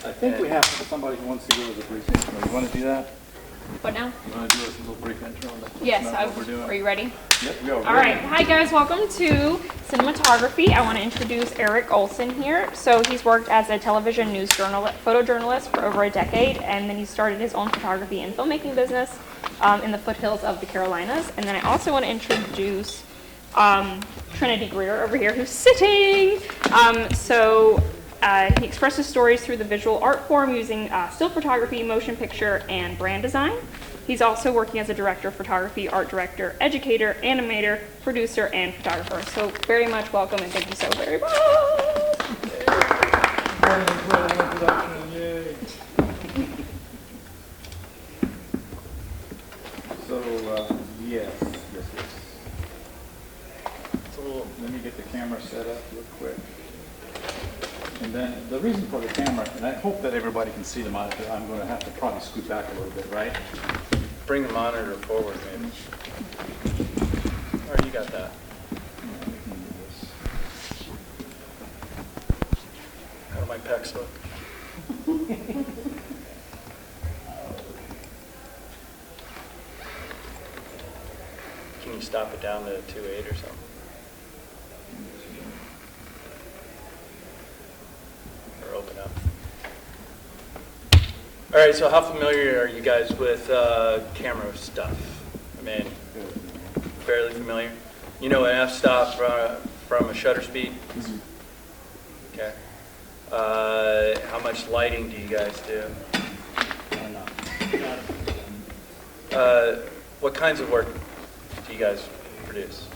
I think we have somebody who wants to give us a brief intro. You want to do that? What now? You want to do us a little brief intro? Yes, are you ready? Yep, we are. All right. Hi, guys. Welcome to Cinematography. I want to introduce Erik Olsen here. So he's worked as a television news photojournalist for over a decade, and then he started his own photography and filmmaking business in the foothills of the Carolinas. And then I also want to introduce Trinity Greer over here, who's sitting. He expresses stories through the visual art form using still photography, motion picture, and brand design. He's also working as a director of photography, art director, educator, animator, producer, and photographer. So very much welcome and thank you so very much. Yes. So let me get the camera set up real quick. And then the reason for the camera, and I hope that everybody can see the monitor, I'm going to have to probably scoot back a little bit, right? Bring the monitor forward, maybe. Or you got that. How do my pecs look? Can you stop it down to 2.8 or something? Or open up. All right, so how familiar are you guys with camera stuff? I mean, fairly familiar? You know an f-stop from a shutter speed? Okay. How much lighting do you guys do? What kinds of work do you guys produce?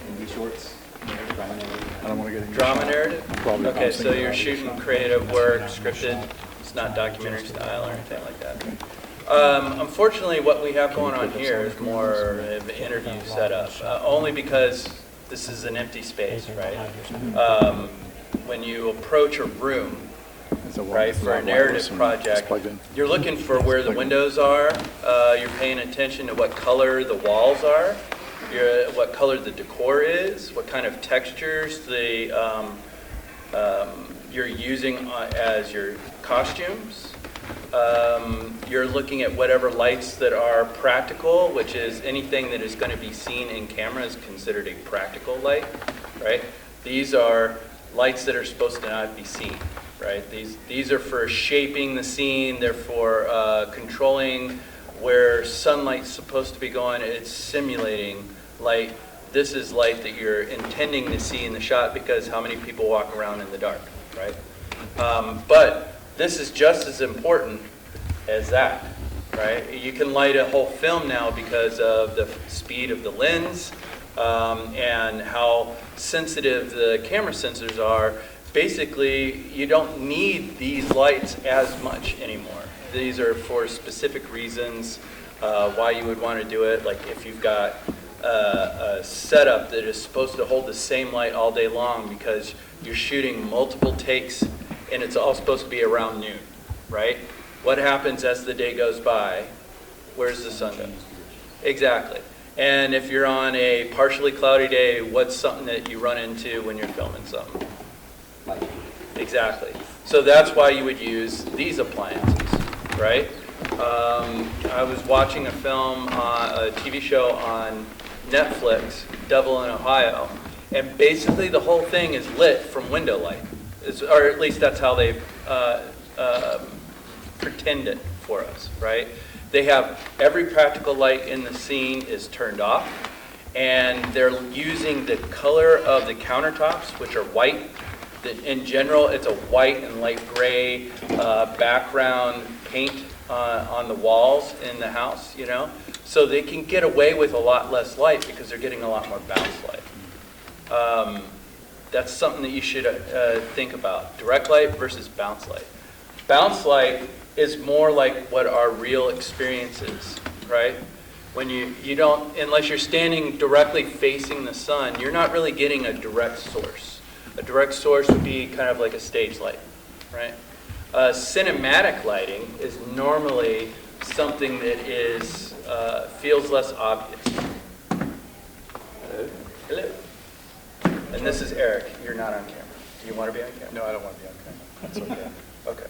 Movie shorts. I don't want to get into Drama narrative? Okay, so you're shooting creative work, scripted. It's not documentary style or anything like that. Unfortunately, what we have going on here is more of an interview setup, only because this is an empty space, right? When you approach a room, right, for a narrative project, you're looking for where the windows are, you're paying attention to what color the walls are, what color the decor is, what kind of textures you're using as your costumes. You're looking at whatever lights that are practical, which is anything that is going to be seen in camera is considered a practical light, right? These are lights that are supposed to not be seen, right? These are for shaping the scene. They're for controlling where sunlight's supposed to be going. It's simulating light. This is light that you're intending to see in the shot because how many people walk around in the dark, right? But this is just as important as that, right? You can light a whole film now because of the speed of the lens and how sensitive the camera sensors are. Basically, you don't need these lights as much anymore. These are for specific reasons why you would want to do it. Like if you've got a setup that is supposed to hold the same light all day long because you're shooting multiple takes and it's all supposed to be around noon, right? What happens as the day goes by? Where's the sun go? Exactly. And if you're on a partially cloudy day, what's something that you run into when you're filming something? Light. Exactly. So that's why you would use these appliances, right? I was watching a film, a TV show on Netflix, Devil in Ohio, and basically the whole thing is lit from window light, or at least that's how they pretend it for us, right? They have every practical light in the scene is turned off, and they're using the color of the countertops, which are white. In general, it's a white and light gray background paint on the walls in the house, you know? So they can get away with a lot less light because they're getting a lot more bounce light. That's something that you should think about. Direct light versus bounce light. Bounce light is more like what our real experience is, right? When you don't, unless you're standing directly facing the sun, you're not really getting a direct source. A direct source would be kind of like a stage light, right? Cinematic lighting is normally something that is feels less obvious. Hello? Hello. And this is Erik. You're not on camera. Do you want to be on camera? No, I don't want to be on camera. That's okay. Okay.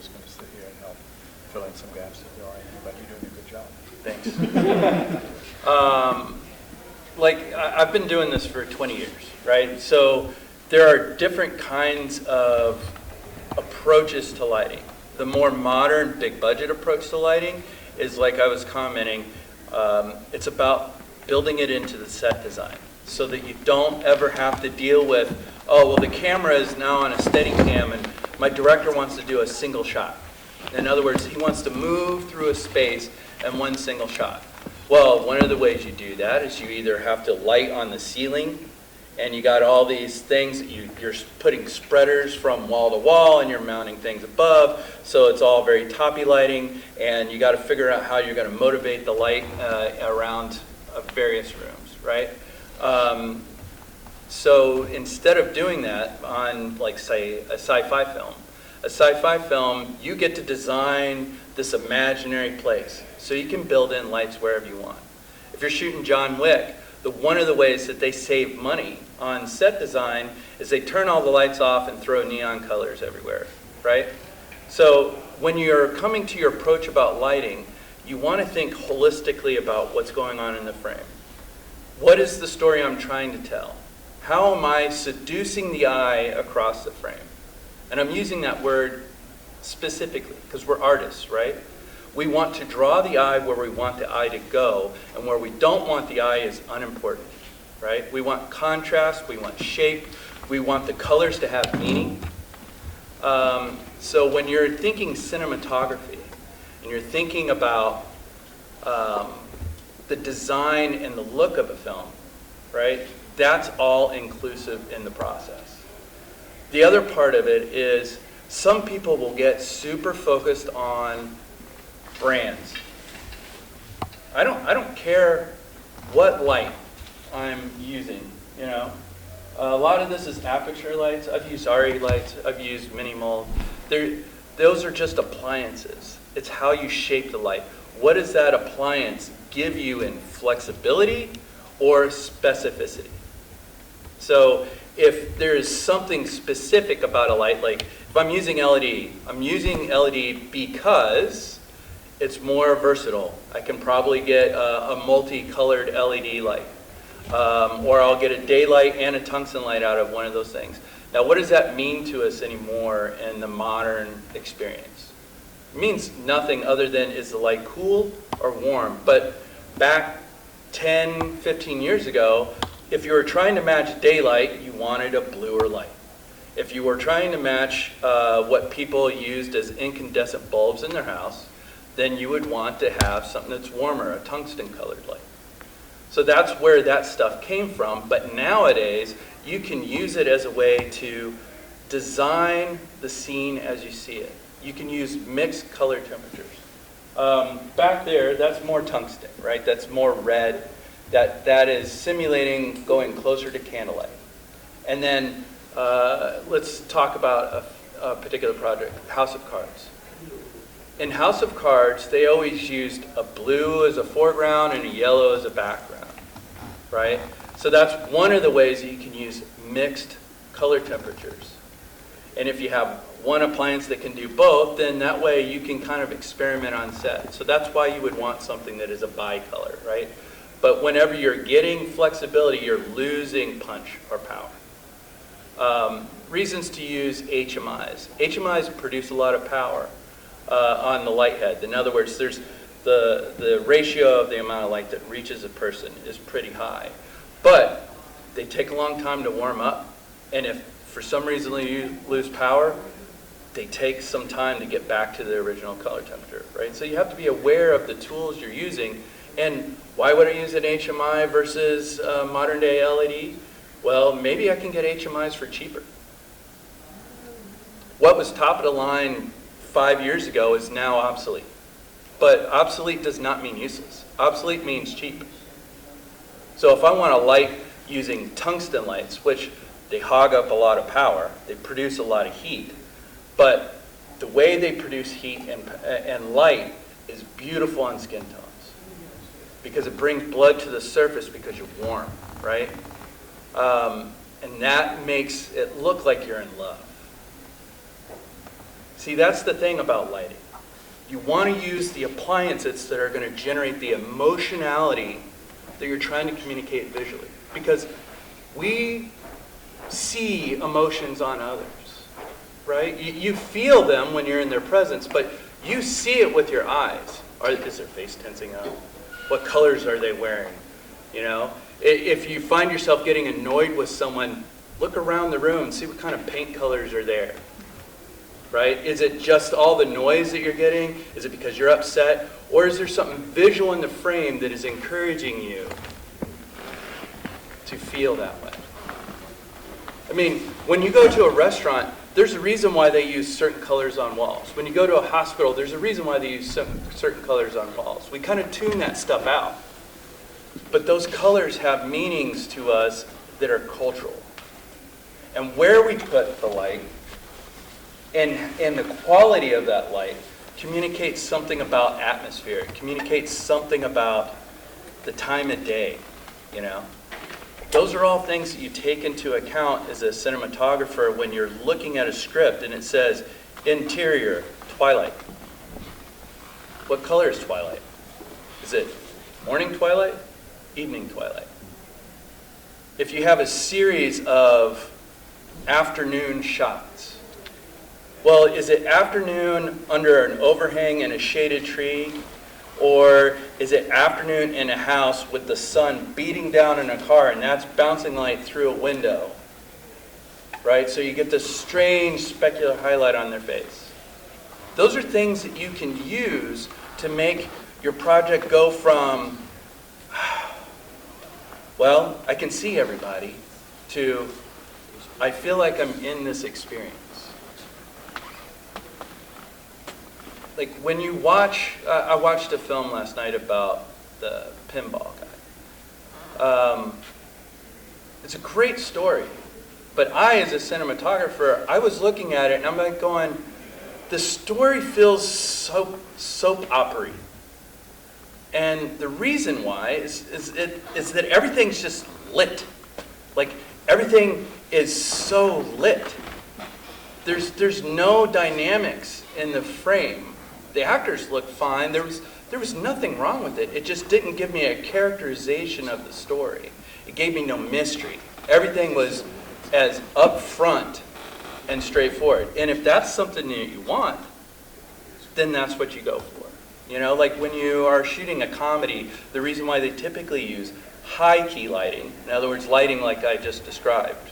just going to sit here and help fill in some gaps if there are any, but you're doing a good job. Thanks. Like, I've been doing this for 20 years, right? So there are different kinds of approaches to lighting. The more modern, big budget approach to lighting is, like I was commenting, it's about building it into the set design so that you don't ever have to deal with, oh, well, the camera is now on a steady cam and my director wants to do a single shot. In other words, he wants to move through a space in one single shot. Well, one of the ways you do that is you either have to light on the ceiling, and you got all these things that you're putting spreaders from wall to wall, and you're mounting things above, so it's all very toppy lighting, and you got to figure out how you're going to motivate the light around various rooms, right? So instead of doing that on, like, say, a sci-fi film, you get to design this imaginary place. So you can build in lights wherever you want. If you're shooting John Wick, one of the ways that they save money on set design is they turn all the lights off and throw neon colors everywhere, right? So when you're coming to your approach about lighting, you want to think holistically about what's going on in the frame. What is the story I'm trying to tell? How am I seducing the eye across the frame? And I'm using that word specifically because we're artists, right? We want to draw the eye where we want the eye to go, and where we don't want the eye is unimportant, right? We want contrast, we want shape, we want the colors to have meaning. So when you're thinking cinematography, and you're thinking about the design and the look of a film, right? That's all inclusive in the process. The other part of it is some people will get super focused on brands. I don't care what light I'm using, you know. A lot of this is aperture lights. I've used RE lights. I've used minimal. Those are just appliances. It's how you shape the light. What does that appliance give you in flexibility or specificity? So if there is something specific about a light, like if I'm using LED, I'm using LED because it's more versatile. I can probably get a multicolored LED light. Or I'll get a daylight and a tungsten light out of one of those things. Now, what does that mean to us anymore in the modern experience? It means nothing other than, is the light cool or warm? But back 10, 15 years ago, if you were trying to match daylight, you wanted a bluer light. If you were trying to match what people used as incandescent bulbs in their house, then you would want to have something that's warmer, a tungsten colored light. So that's where that stuff came from, but nowadays you can use it as a way to design the scene as you see it. You can use mixed color temperatures. Back there, that's more tungsten, right? That's more red. That is simulating going closer to candlelight. And then let's talk about a particular project, House of Cards. In House of Cards, they always used a blue as a foreground and a yellow as a background, right? So that's one of the ways that you can use mixed color temperatures. And if you have one appliance that can do both, then that way you can kind of experiment on set. So that's why you would want something that is a bicolor, right? But whenever you're getting flexibility, you're losing punch or power. Reasons to use HMIs. HMIs produce a lot of power on the light head. In other words, there's the ratio of the amount of light that reaches a person is pretty high. But they take a long time to warm up, and if for some reason you lose power, they take some time to get back to the original color temperature, right? So you have to be aware of the tools you're using. And why would I use an HMI versus modern day LED? Well, maybe I can get HMIs for cheaper. What was top of the line 5 years ago is now obsolete. But obsolete does not mean useless. Obsolete means cheap. So if I want a light using tungsten lights, which they hog up a lot of power, they produce a lot of heat, but the way they produce heat and light is beautiful on skin tones because it brings blood to the surface because you're warm, right? And that makes it look like you're in love. See, that's the thing about lighting. You want to use the appliances that are going to generate the emotionality that you're trying to communicate visually. Because we see emotions on others, right? You feel them when you're in their presence, but you see it with your eyes. Is their face tensing up? What colors are they wearing? You know, if you find yourself getting annoyed with someone, look around the room, see what kind of paint colors are there. Right? Is it just all the noise that you're getting? Is it because you're upset? Or is there something visual in the frame that is encouraging you to feel that way? I mean, when you go to a restaurant, there's a reason why they use certain colors on walls. When you go to a hospital, there's a reason why they use certain colors on walls. We kind of tune that stuff out. But those colors have meanings to us that are cultural. And where we put the light and the quality of that light communicates something about atmosphere. It communicates something about the time of day, you know. Those are all things that you take into account as a cinematographer when you're looking at a script and it says, interior, twilight. What color is twilight? Is it morning twilight? Evening twilight? If you have a series of afternoon shots, well, is it afternoon under an overhang in a shaded tree? Or is it afternoon in a house with the sun beating down in a car and that's bouncing light through a window? Right? So you get this strange specular highlight on their face. Those are things that you can use to make your project go from, well, I can see everybody, to, I feel like I'm in this experience. Like when you watch, I watched a film last night about the pinball guy. It's a great story, but I, as a cinematographer, I was looking at it and I'm like going, the story feels soap opera-y. And the reason why is that everything's just lit. Like everything is so lit. There's no dynamics in the frame. The actors look fine. There was nothing wrong with it. It just didn't give me a characterization of the story. It gave me no mystery. Everything was as upfront and straightforward. And if that's something that you want, then that's what you go for. You know, like when you are shooting a comedy, the reason why they typically use high key lighting, in other words, lighting like I just described,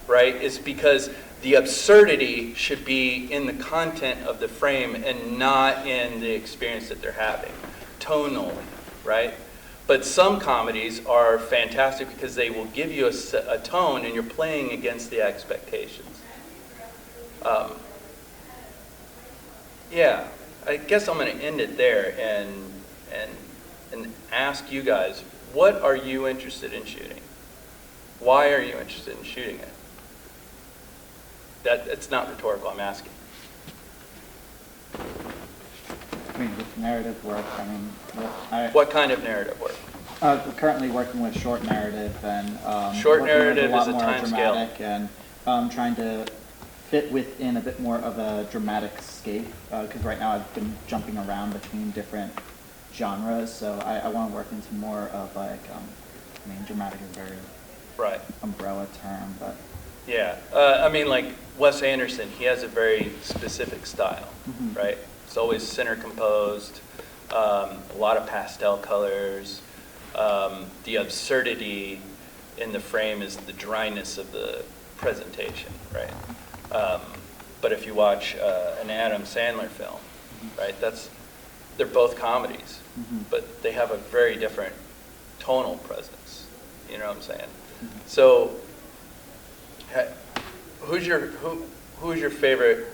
right, is because the absurdity should be in the content of the frame and not in the experience that they're having, tonally, right? But some comedies are fantastic because they will give you a tone and you're playing against the expectations. Yeah, I guess I'm going to end it there and ask you guys, what are you interested in shooting? Why are you interested in shooting it? It's not rhetorical, I'm asking. I mean, with narrative work, I mean, What kind of narrative work? currently working with short narrative and Short working with narrative a lot is a more time scale. dramatic and trying to fit within a bit more of a dramatic scape because right now I've been jumping around between different genres, so I want to work into more of like, I mean, dramatic is a very Right. umbrella term, but Yeah. I mean, like Wes Anderson, he has a very specific style, Mhm. right? It's always center composed, a lot of pastel colors. The absurdity in the frame is the dryness of the presentation, right? But if you watch an Adam Sandler film, right, they're both comedies, Mhm. but they have a very different tonal presence. You know what I'm saying? Mhm. So, who's your favorite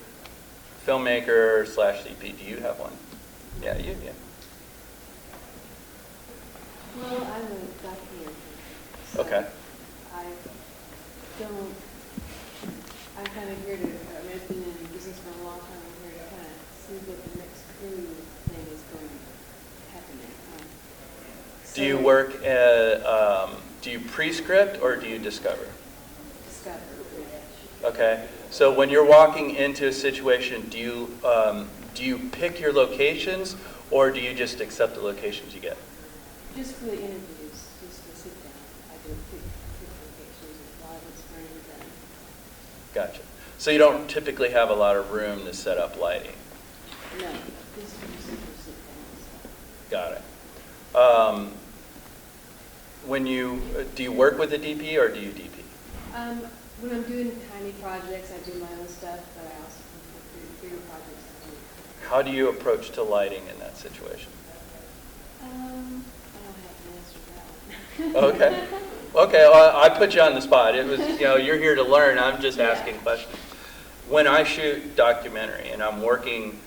filmmaker / CP? Do you have one? Yeah, you. Yeah. Well, I'm a documentary. So Okay. I'm kind of here to, I mean, I've been in business for a long time. I'm here to kind of see what the next crew thing is going to happen at. Do you work at, do you pre-script or do you discover? Discover. Okay. So when you're walking into a situation, do you pick your locations, or do you just accept the locations you get? Just for the interviews, just to sit down, I do pick locations and live and spring and then, Gotcha. So you don't typically have a lot of room to set up lighting. no, just for sit down Got it. Do you work with a DP or do you DP? stuff. When I'm doing tiny projects, I do my own stuff, but I also, for bigger projects, I do. How do you approach to lighting in that situation? I don't have an answer to that one. Okay. Okay, well, I put you on the spot. It was, you're here to learn. I'm just asking questions. When I shoot documentary and I'm working,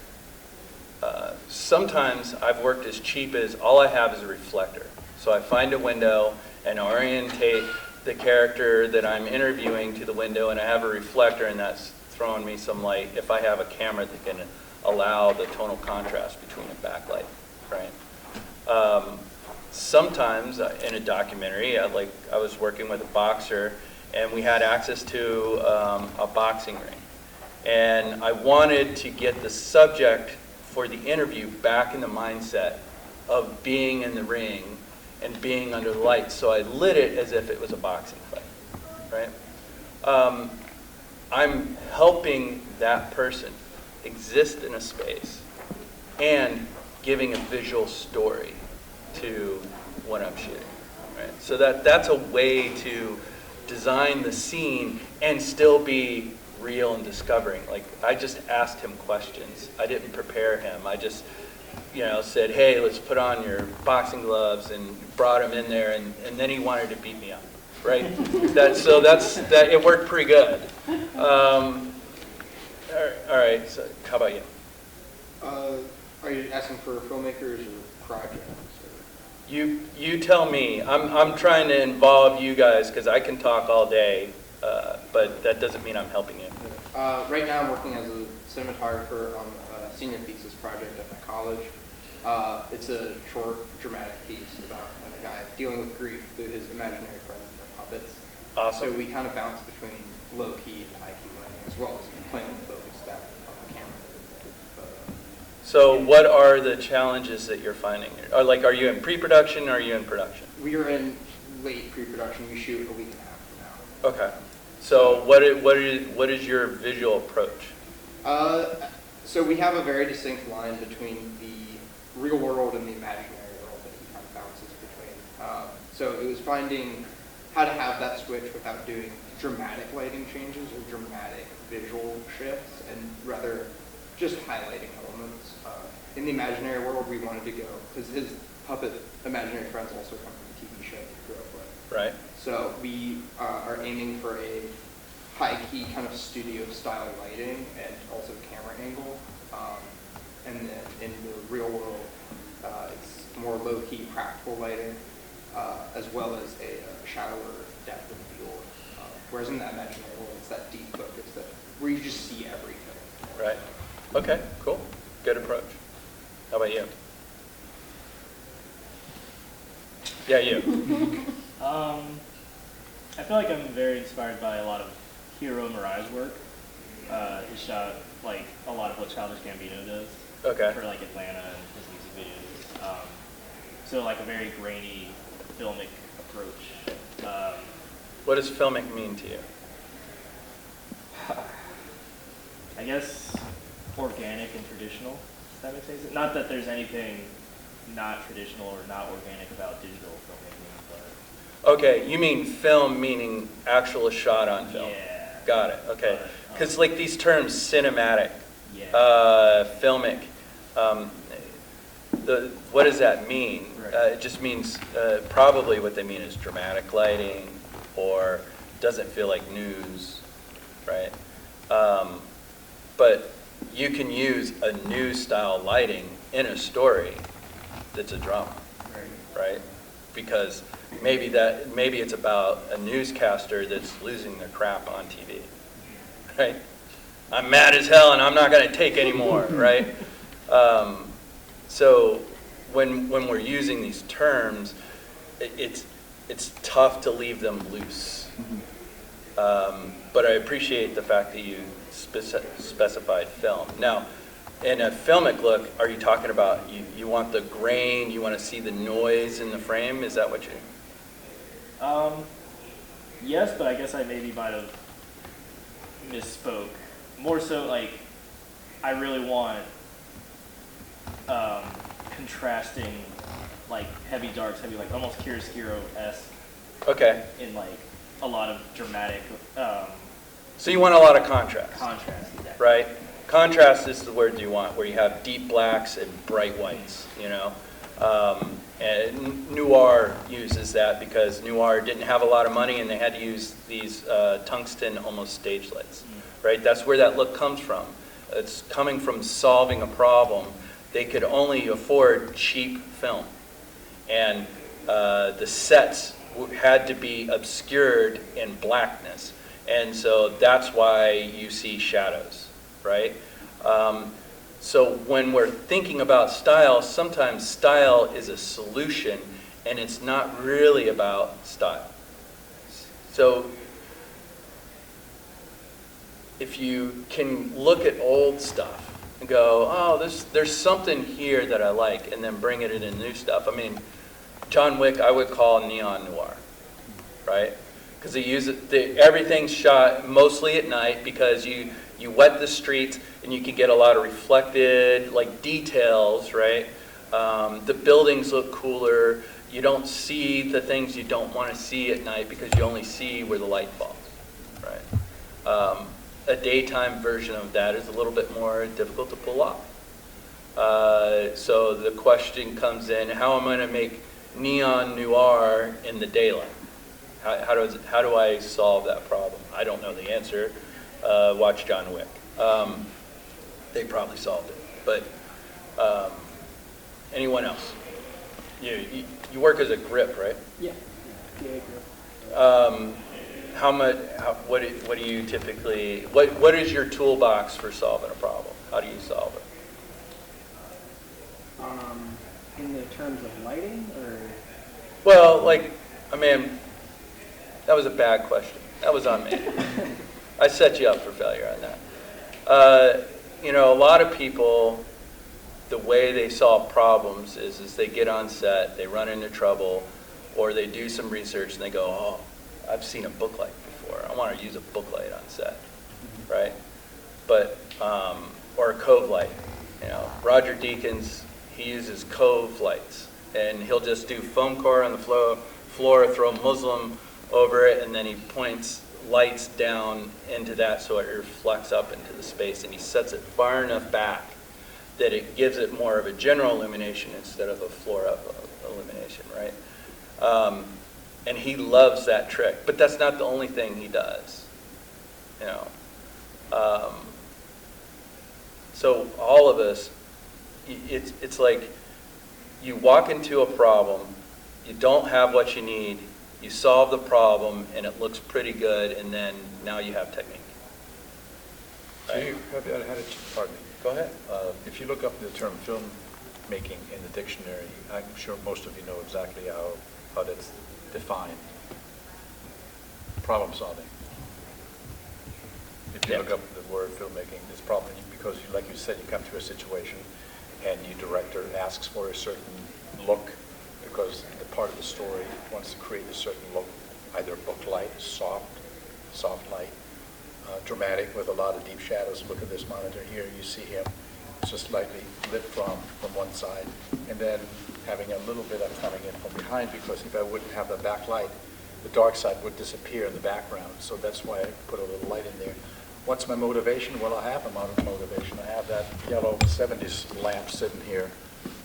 sometimes I've worked as cheap as all I have is a reflector. So I find a window and orientate the character that I'm interviewing to the window, and I have a reflector, and that's throwing me some light if I have a camera that can allow the tonal contrast between a backlight, right? Sometimes in a documentary, I was working with a boxer, and we had access to a boxing ring. And I wanted to get the subject for the interview back in the mindset of being in the ring and being under the lights. So I lit it as if it was a boxing fight, right? I'm helping that person exist in a space and giving a visual story to what I'm shooting, right? So that's a way to design the scene and still be real and discovering. Like, I just asked him questions. I didn't prepare him. I just, said, hey, let's put on your boxing gloves, and brought him in there, and then he wanted to beat me up, right? It worked pretty good. All right, so how about you? Are you asking for filmmakers or projects? You tell me. I'm trying to involve you guys because I can talk all day, but that doesn't mean I'm helping you. Right now I'm working as a cinematographer on a senior thesis project at my college. It's a short dramatic piece about a guy dealing with grief through his imaginary friends and puppets. Awesome. So we kind of bounce between low-key and high-key lighting, as well as playing with focus stuff on the camera. So what are the challenges that you're finding? Are you in pre-production or are you in production? We are in late pre-production. We shoot a week and a half from now. Okay. So what is your visual approach? So we have a very distinct line between the real world and the imaginary world that he kind of bounces between. So it was finding how to have that switch without doing dramatic lighting changes or dramatic visual shifts, and rather just highlighting elements. In the imaginary world, we wanted to go, because his puppet imaginary friends also come from the TV show that he grew up with. Right. So we are aiming for a high-key kind of studio-style lighting and also camera angle. And then in the real world, it's more low-key practical lighting, as well as a shallower depth of field. Whereas in that imaginary world, it's that deep focus where you just see everything. Right. Okay, cool. Good approach. How about you? Yeah, you. I feel like I'm very inspired by a lot of Hiro Murai's work. He shot like a lot of what Childish Gambino does for like Atlanta and his music videos. So like a very grainy filmic approach. What does filmic mean to you? I guess organic and traditional, if that makes sense. Not that there's anything not traditional or not organic about digital filmmaking, but... Okay, you mean film meaning actual shot on film. Yeah. Got it, okay. Because like these terms, cinematic, filmic, what does that mean? Right. It just means, probably what they mean is dramatic lighting, or doesn't feel like news, right? But you can use a news style lighting in a story that's a drama, right? Because maybe it's about a newscaster that's losing their crap on TV, right? I'm mad as hell and I'm not going to take anymore, right? So when we're using these terms, it's tough to leave them loose. But I appreciate the fact that you specified film. Now, in a filmic look, are you talking about you want the grain, you want to see the noise in the frame? Is that what you? Yes, but I guess I maybe might have misspoke. More so, like, I really want contrasting, like, heavy darks, heavy, like, almost chiaroscuro-esque. Okay. In, like, a lot of dramatic. So you want a lot of contrast. Contrast, exactly. Right? Contrast is the word you want, where you have deep blacks and bright whites, you know? And noir uses that because noir didn't have a lot of money and they had to use these tungsten almost stage lights, right? That's where that look comes from. It's coming from solving a problem. They could only afford cheap film. And the sets had to be obscured in blackness. And so that's why you see shadows, right? So when we're thinking about style, sometimes style is a solution and it's not really about style. So if you can look at old stuff and go, oh, there's something here that I like, and then bring it into new stuff. I mean, John Wick I would call neon noir, right? Because they use it, everything's shot mostly at night because you wet the streets and you can get a lot of reflected like details, right? The buildings look cooler. You don't see the things you don't want to see at night because you only see where the light falls, right? A daytime version of that is a little bit more difficult to pull off. So the question comes in, how am I going to make neon noir in the daylight? How do I solve that problem? I don't know the answer. Watch John Wick. They probably solved it. But anyone else? You work as a grip, right? Yeah. Grip. How much? What do you typically? What is your toolbox for solving a problem? How do you solve it? In the terms of lighting, or? Well, like, I mean, that was a bad question. That was on me. I set you up for failure on that. You know, a lot of people, the way they solve problems is they get on set, they run into trouble, or they do some research and they go, oh, I've seen a book light before. I want to use a book light on set, right? But, or a cove light. You know, Roger Deakins, he uses cove lights, and he'll just do foam core on the floor, throw Muslim over it, and then he points lights down into that so it reflects up into the space, and he sets it far enough back that it gives it more of a general illumination instead of a floor up illumination, right? And he loves that trick, but that's not the only thing he does, you know. So all of us, it's like you walk into a problem, you don't have what you need, you solve the problem, and it looks pretty good, and then now you have technique. So you have had a, pardon me. Go ahead. If you look up the term filmmaking in the dictionary, I'm sure most of you know exactly how that's defined. Problem solving. If you look up the word filmmaking, it's probably because, like you said, you come to a situation and your director asks for a certain look because the part of the story wants to create a certain look, either book light, soft light, dramatic with a lot of deep shadows. Look at this monitor here, you see him just slightly lit from one side, and then having a little bit of coming in from behind, because if I wouldn't have the backlight, the dark side would disappear in the background. So that's why I put a little light in there. What's my motivation? Well, I have a motivation. I have that yellow 70s lamp sitting here.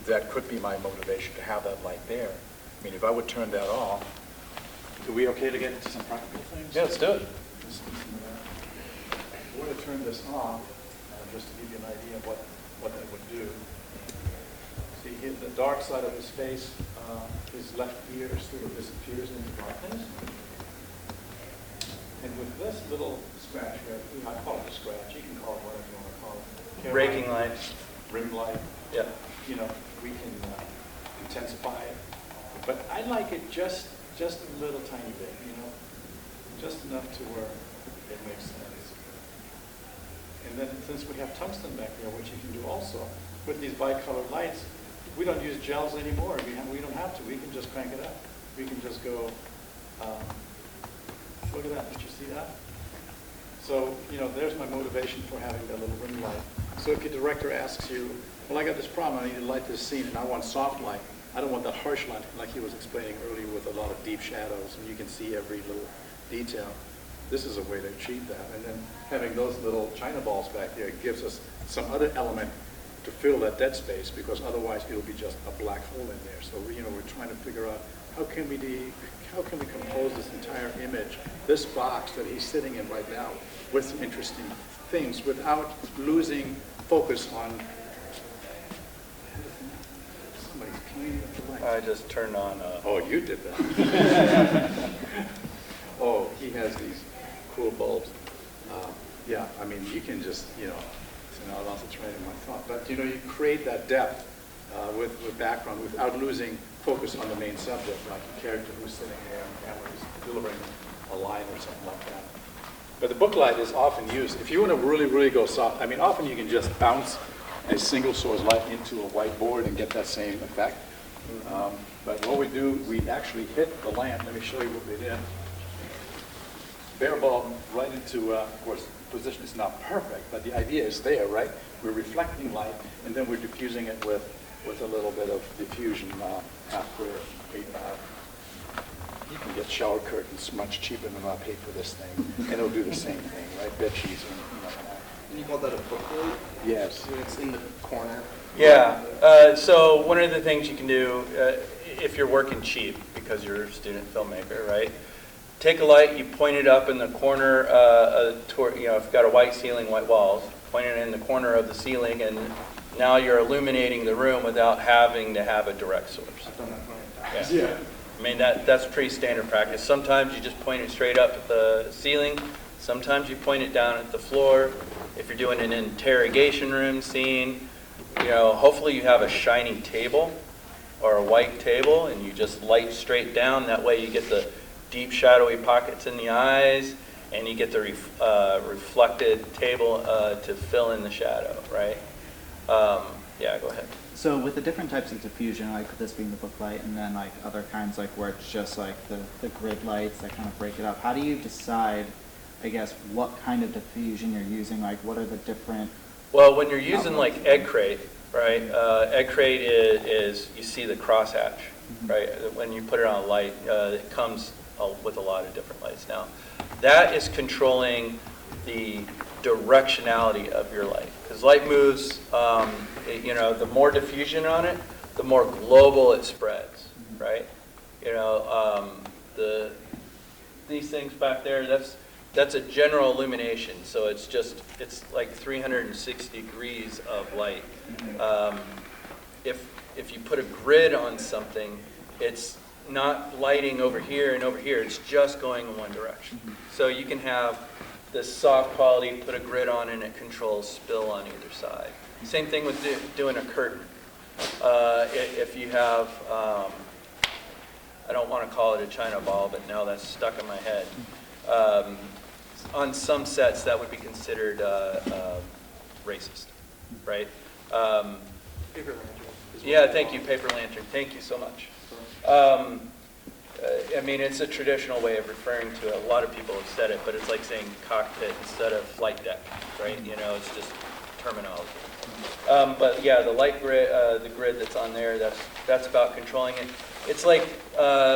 That could be my motivation, to have that light there. I mean, if I would turn that off. Are we okay to get into some practical things? Yeah, let's do it. If I were to turn this off, just to give you an idea of what that would do. See here, the dark side of his face, his left ear sort of disappears into darkness. And with this little scratch here, I call it a scratch, you can call it whatever you want to call it. Braking light. Rim light. Yeah. You know, we can intensify it. But I like it just a little tiny bit, you know. just enough to where it makes sense. And then since we have tungsten back there, which you can do also, with these bicolored lights, we don't use gels anymore. We don't have to. We can just crank it up. We can just go, look at that. Did you see that? So, there's my motivation for having that little rim light. So if your director asks you, well, I got this problem, I need to light this scene, and I want soft light. I don't want that harsh light, like he was explaining earlier, with a lot of deep shadows, and you can see every little detail. This is a way to achieve that. And then having those little China balls back there gives us some other element to fill that dead space, because otherwise it'll be just a black hole in there. So, we're trying to figure out how can we compose this entire image, this box that he's sitting in right now, with some interesting things without losing focus on. Somebody's cleaning up the lights. I just turned on. Oh, you did that. Oh, he has these cool bulbs. Yeah, I mean, you can just, I lost a train of my thought. But, you create that depth with background without losing focus on the main subject, like a character who's sitting there and camera is delivering a line or something like that. But the book light is often used. If you want to really, really go soft, I mean, often you can just bounce a single source light into a whiteboard and get that same effect. But what we do, we actually hit the lamp. Let me show you what we did. Bare bulb right into, of course, position is not perfect, but the idea is there, right? We're reflecting light, and then we're diffusing it with a little bit of diffusion, half Greer, 8 You can get shower curtains much cheaper than I paid for this thing, and it'll do the same thing, right? Bed sheets and And you call that a book light? Yes. So it's in the corner? Yeah. So one of the things you can do, if you're working cheap, because you're a student filmmaker, right? Take a light, you point it up in the corner, if you've got a white ceiling, white walls, point it in the corner of the ceiling, and now you're illuminating the room without having to have a direct source. I've done that plenty of times. Yeah. I mean, that's pretty standard practice. Sometimes you just point it straight up at the ceiling. Sometimes you point it down at the floor. If you're doing an interrogation room scene, hopefully you have a shiny table or a white table, and you just light straight down. That way you get the deep shadowy pockets in the eyes, and you get the reflected table to fill in the shadow, right? Yeah, go ahead. So with the different types of diffusion, like this being the book light, and then like other kinds, like where it's just like the grid lights that kind of break it up, how do you decide, I guess, what kind of diffusion you're using? Like, what are the different... Well, when you're using like egg crate, right? Egg crate is you see the crosshatch, right? When you put it on a light, it comes with a lot of different lights now. That is controlling the directionality of your light. Because light moves, the more diffusion on it, the more global it spreads, right? These things back there, that's a general illumination. So it's like 360 degrees of light. If you put a grid on something, it's not lighting over here and over here. It's just going in one direction. So you can have this soft quality, put a grid on, and it controls spill on either side. Same thing with doing a curtain. If you have, I don't want to call it a China ball, but now that's stuck in my head. On some sets, that would be considered racist, right? Paper lantern. Yeah, thank you, paper lantern. Thank you so much. I mean, it's a traditional way of referring to it. A lot of people have said it, but it's like saying cockpit instead of flight deck, right? It's just terminology. But yeah, the light grid, the grid that's on there, that's about controlling it. It's like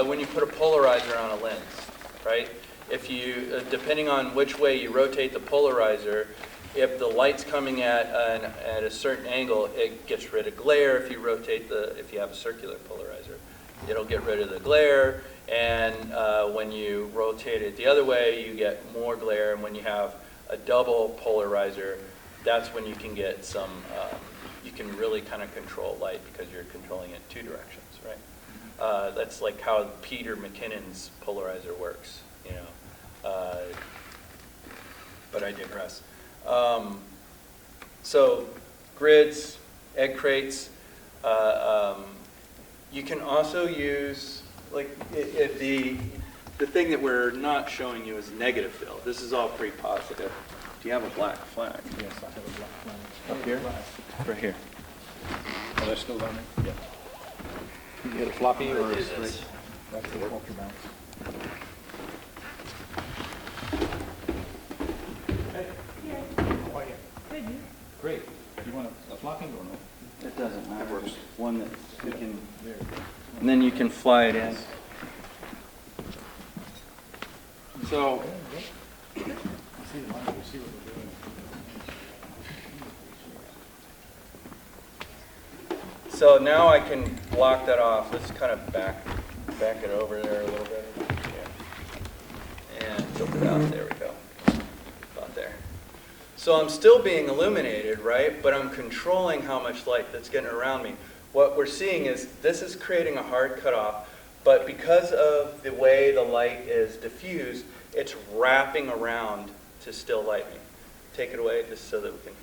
when you put a polarizer on a lens, right? If you, depending on which way you rotate the polarizer, if the light's coming at a certain angle, it gets rid of glare. If you have a circular polarizer, it'll get rid of the glare. And when you rotate it the other way, you get more glare. And when you have a double polarizer, that's when you can get some, you can really kind of control light because you're controlling it two directions, right? That's like how Peter McKinnon's polarizer works, but I digress. So grids, egg crates, you can also use, like the thing that we're not showing you is negative fill. This is all pretty positive. Do you have a black flag? Yes, I have a black flag. Up here? Right here. Oh, that's still down there? Yeah. You get a floppy or a straight? That's the ultra bounce. Hey. How are you? Great. Do you want a floppy or no? It doesn't matter. Just one that you can, and then you can fly it in. So, so now I can block that off. Let's kind of back it over there a little bit. Yeah. And tilt it out. There we go. About there. So I'm still being illuminated, right? But I'm controlling how much light that's getting around me. What we're seeing is this is creating a hard cutoff, but because of the way the light is diffused, it's wrapping around to still light me. Take it away just so that we can.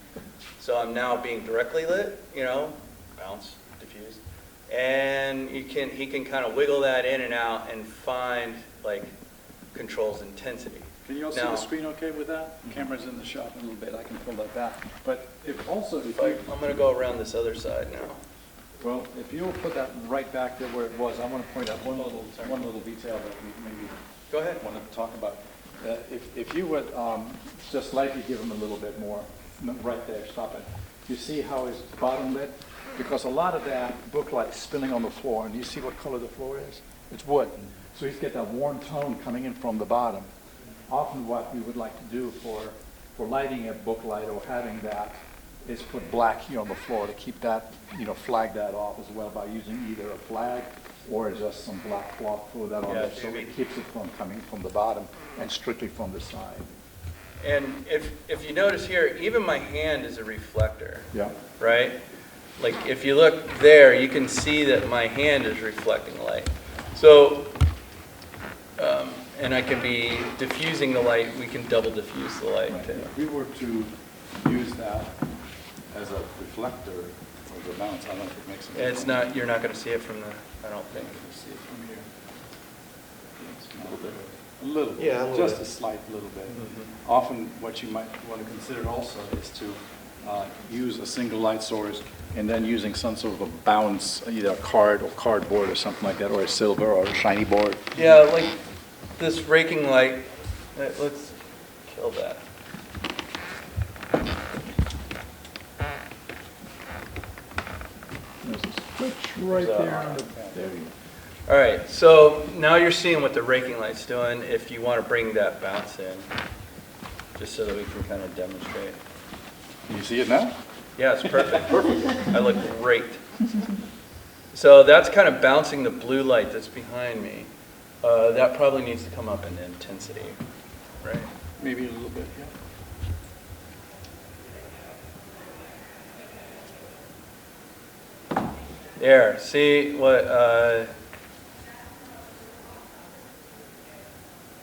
So I'm now being directly lit, you know, bounce, diffuse. And he can kind of wiggle that in and out and find, like, controls intensity. Can you all see the screen okay with that? Camera's in the shot a little bit, I can pull that back. But if also, if I'm going to go around this other side now. well, if you'll put that right back there where it was, I want to point out one little detail that we maybe Go ahead. want to talk about. If you would just lightly give him a little bit more, right there, stop it. You see how it's bottom lit? Because a lot of that book light is spilling on the floor, and you see what color the floor is? It's wood. So he's get that warm tone coming in from the bottom. Often what we would like to do for lighting a book light or having that is put black here on the floor to keep that, flag that off as well by using either a flag or just some black cloth for that on there, so it keeps it from coming from the bottom and strictly from the side. And if you notice here, even my hand is a reflector. Yeah. Right? Like if you look there, you can see that my hand is reflecting light. So, and I can be diffusing the light. We can double diffuse the light. Right. If we were to use that as a reflector for the bounce, I don't know if it makes a difference. It's not. You're not going to see it from the. I don't think. See it from here. A little bit. A little bit. Yeah, a little Just bit. a slight little bit. Mm-hmm. Often what you might want to consider also is to use a single light source and then using some sort of a bounce, either a card or cardboard or something like that, or a silver or a shiny board. Yeah, like this raking light. Let's kill that. There's a switch right there. There you go. All right, so now you're seeing what the raking light's doing. If you want to bring that bounce in, just so that we can kind of demonstrate. You see it now? Yeah, it's perfect. Perfect. I look great. So that's kind of bouncing the blue light that's behind me. That probably needs to come up in intensity, right? Maybe a little bit, yeah. There, see what,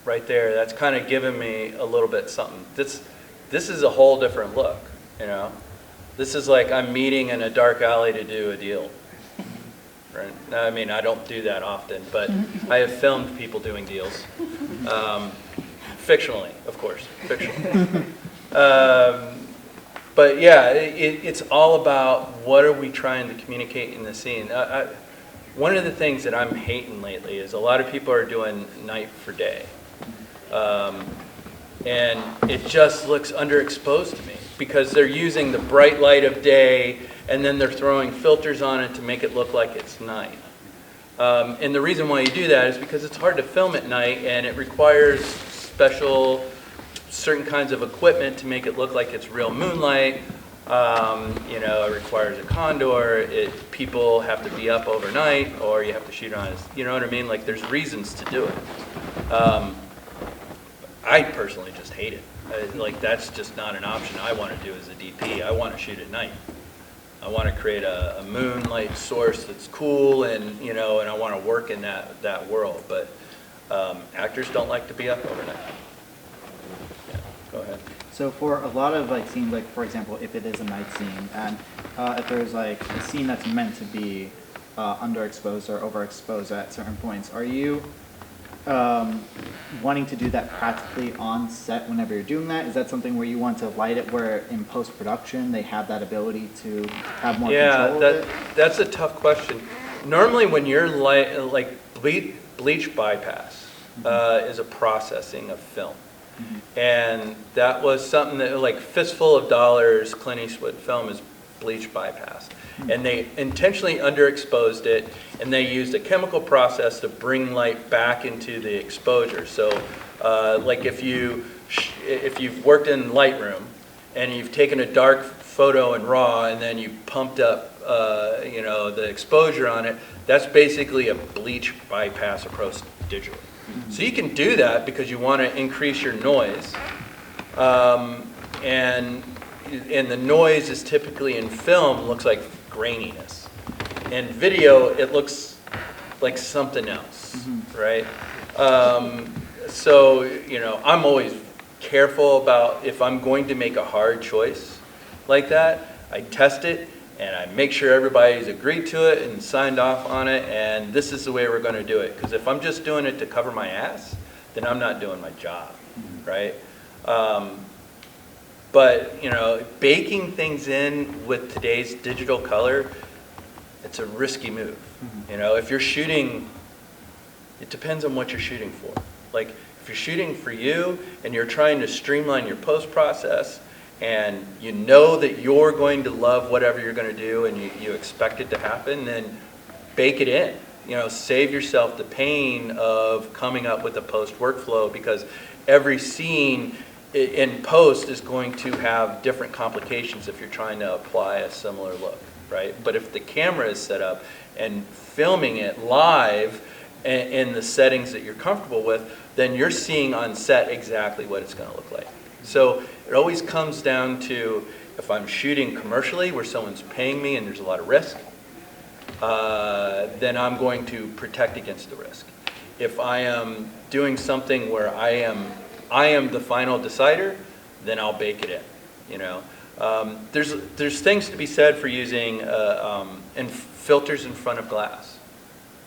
right there, that's kind of giving me a little bit something. This is a whole different look, you know? This is like I'm meeting in a dark alley to do a deal. Right? I mean, I don't do that often, but I have filmed people doing deals. Fictionally, of course, fictionally. But yeah, it's all about what are we trying to communicate in the scene. One of the things that I'm hating lately is a lot of people are doing night for day. And it just looks underexposed to me because they're using the bright light of day and then they're throwing filters on it to make it look like it's night. And the reason why you do that is because it's hard to film at night and it requires certain kinds of equipment to make it look like it's real moonlight. It requires a condor. People have to be up overnight, or you have to shoot on. You know what I mean? Like there's reasons to do it. I personally just hate it. Like that's just not an option I want to do as a DP. I want to shoot at night. I want to create a moonlight source that's cool, and and I want to work in that world. But actors don't like to be up overnight. Yeah, go ahead. So for a lot of scenes, for example, if it is a night scene, and if there's a scene that's meant to be underexposed or overexposed at certain points, are you wanting to do that practically on set whenever you're doing that? Is that something where you want to light it where in post-production they have that ability to have more control of it? That's a tough question. Normally when you're like bleach bypass is a processing of film. And that was something that, like Fistful of Dollars, Clint Eastwood film is bleach bypass. And they intentionally underexposed it, and they used a chemical process to bring light back into the exposure. So like if you've worked in Lightroom and you've taken a dark photo in RAW and then you pumped up you know, the exposure on it, that's basically a bleach bypass approach digitally. So you can do that because you want to increase your noise, and the noise is typically in film looks like graininess. In video, it looks like something else, right? So, you know, I'm always careful about if I'm going to make a hard choice like that, I test it and I make sure everybody's agreed to it and signed off on it, and this is the way we're going to do it. Because if I'm just doing it to cover my ass, then I'm not doing my job, right? But, you know, baking things in with today's digital color, it's a risky move. You know, if you're shooting, it depends on what you're shooting for. Like, if you're shooting for you and you're trying to streamline your post-process and you know that you're going to love whatever you're going to do and you expect it to happen, then bake it in. You know, save yourself the pain of coming up with a post workflow, because every scene in post is going to have different complications if you're trying to apply a similar look, right? But if the camera is set up and filming it live in the settings that you're comfortable with, then you're seeing on set exactly what it's going to look like. So it always comes down to, if I'm shooting commercially where someone's paying me and there's a lot of risk, then I'm going to protect against the risk. If I am doing something where I am the final decider, then I'll bake it in. You know, there's things to be said for using filters in front of glass,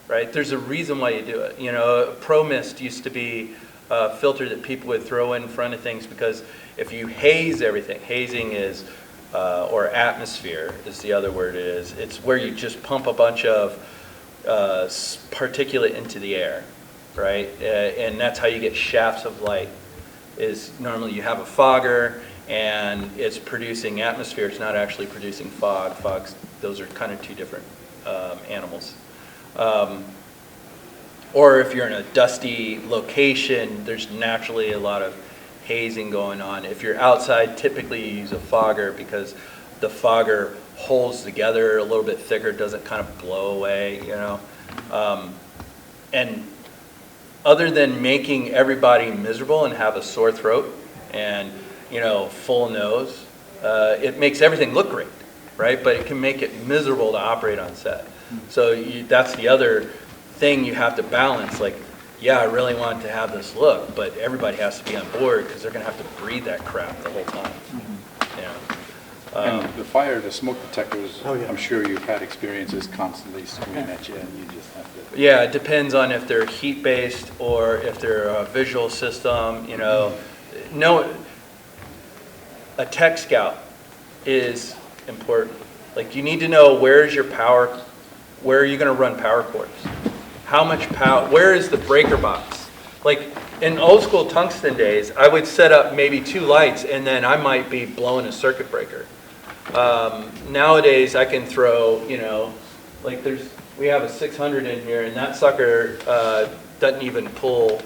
right? There's a reason why you do it. You know, Pro Mist used to be a filter that people would throw in front of things, because if you haze everything, hazing is, or atmosphere is the other word it is, it's where you just pump a bunch of particulate into the air, right? And that's how you get shafts of light, is normally you have a fogger and it's producing atmosphere, it's not actually producing fog. Fogs, those are kind of two different animals. Or if you're in a dusty location, there's naturally a lot of hazing going on. If you're outside, typically you use a fogger, because the fogger holds together a little bit thicker, doesn't kind of blow away, you know. And other than making everybody miserable and have a sore throat and, you know, full nose, it makes everything look great, right? But it can make it miserable to operate on set. So that's the other thing you have to balance. Like, yeah, I really want to have this look, but everybody has to be on board, because they're going to have to breathe that crap the whole time. You know? And the smoke detectors, I'm sure you've had experiences constantly screaming at you, and you just have to... Yeah, it depends on if they're heat-based or if they're a visual system, you know. A tech scout is important. Like, you need to know, where is your power, where are you going to run power cords? How much power, where is the breaker box? Like, in old school tungsten days, I would set up maybe 2 lights and then I might be blowing a circuit breaker. Nowadays, I can throw, you know, like we have a 600 in here, and that sucker doesn't even pull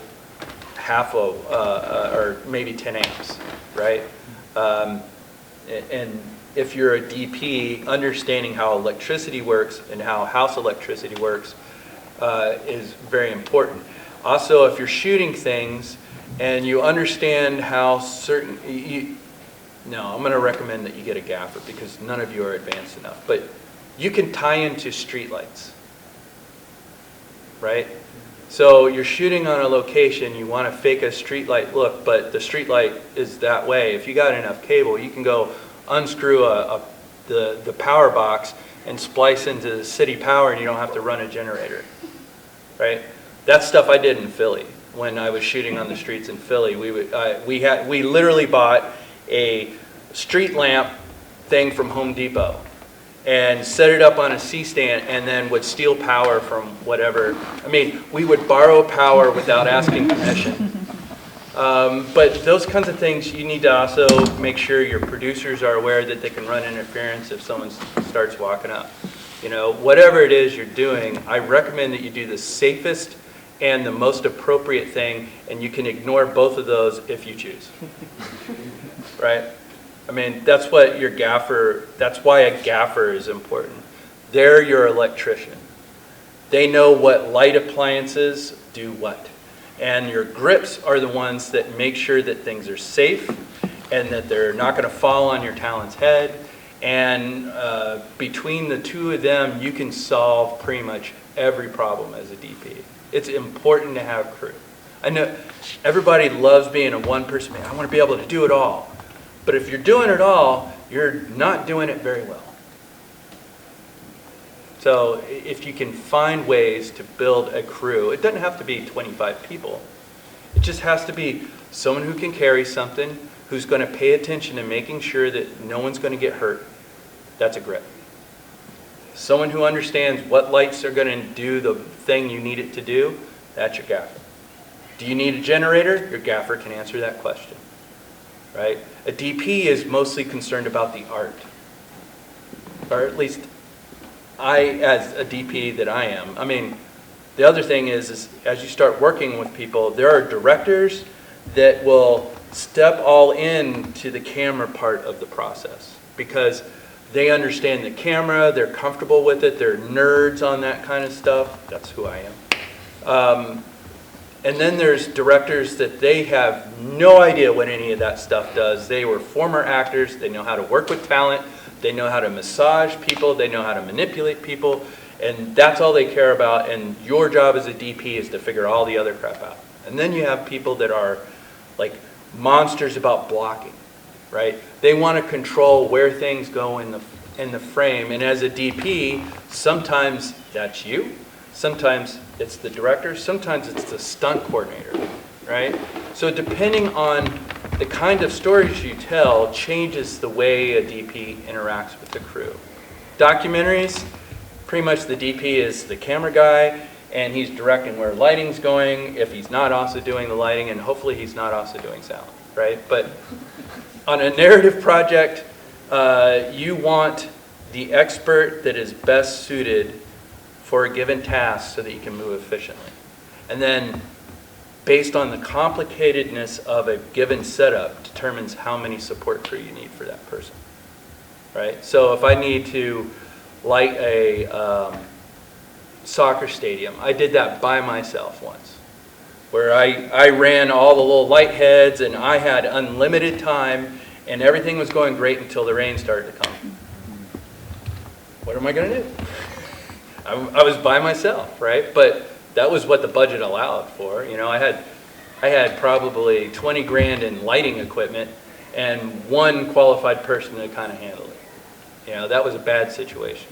half of, or maybe 10 amps, right? And if you're a DP, understanding how electricity works and how house electricity works is very important. Also, if you're shooting things and you understand how certain, I'm going to recommend that you get a gaffer, because none of you are advanced enough. But you can tie into streetlights, right? So you're shooting on a location, you want to fake a streetlight look, but the streetlight is that way. If you got enough cable, you can go unscrew the power box and splice into the city power, and you don't have to run a generator, right? That's stuff I did in Philly. when I was shooting on the streets in Philly. We literally bought a street lamp thing from Home Depot and set it up on a C-stand and then would steal power from whatever. I mean, we would borrow power without asking permission. But those kinds of things, you need to also make sure your producers are aware that they can run interference if someone starts walking up. You know, whatever it is you're doing, I recommend that you do the safest and the most appropriate thing, and you can ignore both of those if you choose. Right? I mean, that's what your gaffer, that's why a gaffer is important. They're your electrician. They know what light appliances do what. And your grips are the ones that make sure that things are safe and that they're not going to fall on your talent's head. And between the two of them, you can solve pretty much every problem as a DP. It's important to have crew. I know everybody loves being a one-person man. I want to be able to do it all. But if you're doing it all, you're not doing it very well. So if you can find ways to build a crew, it doesn't have to be 25 people. It just has to be someone who can carry something, who's going to pay attention to making sure that no one's going to get hurt. That's a grip. Someone who understands what lights are going to do the thing you need it to do, that's your gaffer. Do you need a generator? Your gaffer can answer that question. Right? A DP is mostly concerned about the art. Or at least as a DP that I am. I mean, the other thing is as you start working with people, there are directors that will step all in to the camera part of the process because they understand the camera, they're comfortable with it, they're nerds on that kind of stuff. That's who I am. And then there's directors that they have no idea what any of that stuff does. They were former actors, they know how to work with talent, they know how to massage people, they know how to manipulate people, and that's all they care about, and your job as a DP is to figure all the other crap out. And then you have people that are like monsters about blocking, right? They want to control where things go in the frame, and as a DP, sometimes that's you, sometimes it's the director, sometimes it's the stunt coordinator, right? So depending on the kind of stories you tell changes the way a DP interacts with the crew. Documentaries, pretty much the DP is the camera guy, and he's directing where lighting's going, if he's not also doing the lighting, and hopefully he's not also doing sound, right? But on a narrative project, you want the expert that is best suited for a given task so that you can move efficiently. And then, based on the complicatedness of a given setup, determines how many support crew you need for that person, right? So if I need to light a soccer stadium, I did that by myself once, where I ran all the little light heads and I had unlimited time and everything was going great until the rain started to come. What am I going to do? I was by myself, right? But that was what the budget allowed for. You know, I had probably 20 grand in lighting equipment and one qualified person to kind of handle it. You know, that was a bad situation.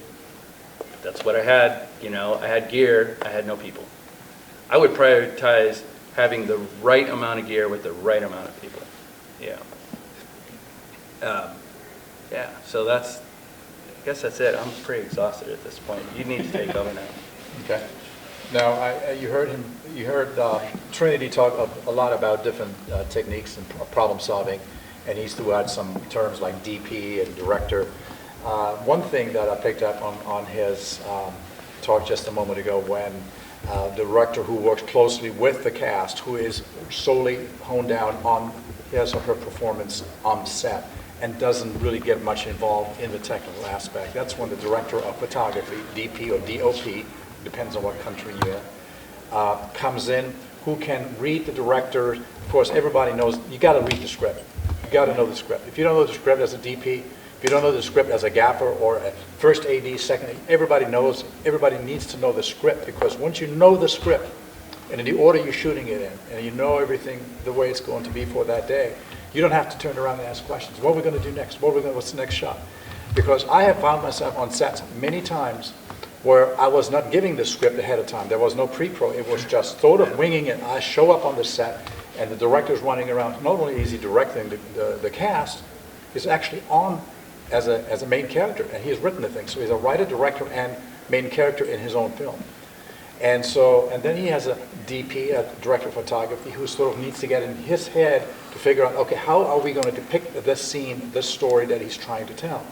That's what I had. You know, I had gear, I had no people. I would prioritize having the right amount of gear with the right amount of people. Yeah. Yeah, so I guess that's it. I'm pretty exhausted at this point. You need to take over now. Okay. Now, you heard Trinity talk a lot about different techniques and problem solving, and he threw out some terms like DP and director. One thing that I picked up on his talk just a moment ago, when the director who works closely with the cast, who is solely honed down on his or her performance on set, and doesn't really get much involved in the technical aspect. That's when the director of photography, DP or DOP, depends on what country you're in, comes in, who can read the director. Of course, everybody knows, you gotta read the script. You gotta know the script. If you don't know the script as a DP, if you don't know the script as a gaffer or a first AD, second AD, everybody needs to know the script, because once you know the script, and in the order you're shooting it in, and you know everything the way it's going to be for that day, you don't have to turn around and ask questions. What are we going to do next? What's the next shot? Because I have found myself on sets many times where I was not giving the script ahead of time. There was no pre-pro. It was just sort of winging it. I show up on the set, and the director's running around. Not only is he directing the cast, he's actually on as a main character, and he's written the thing. So he's a writer, director, and main character in his own film. And then he has a DP, a director of photography, who sort of needs to get in his head to figure out, okay, how are we going to depict this scene, this story that he's trying to tell?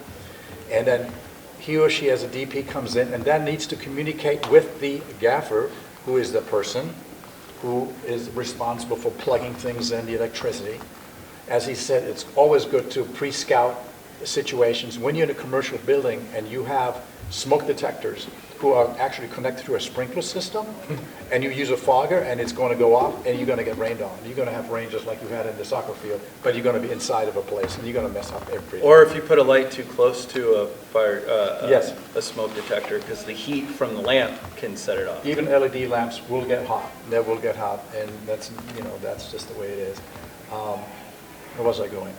And then he or she as a DP comes in and then needs to communicate with the gaffer, who is the person who is responsible for plugging things in, the electricity. As he said, it's always good to pre-scout situations. When you're in a commercial building and you have smoke detectors who are actually connected to a sprinkler system, and you use a fogger and it's going to go off and you're going to get rained on. You're going to have rain just like you had in the soccer field, but you're going to be inside of a place and you're going to mess up everything. Or if you put a light too close to a fire, yes, a smoke detector, because the heat from the lamp can set it off. Even LED lamps will get hot. They will get hot, and that's just the way it is. Where was I going?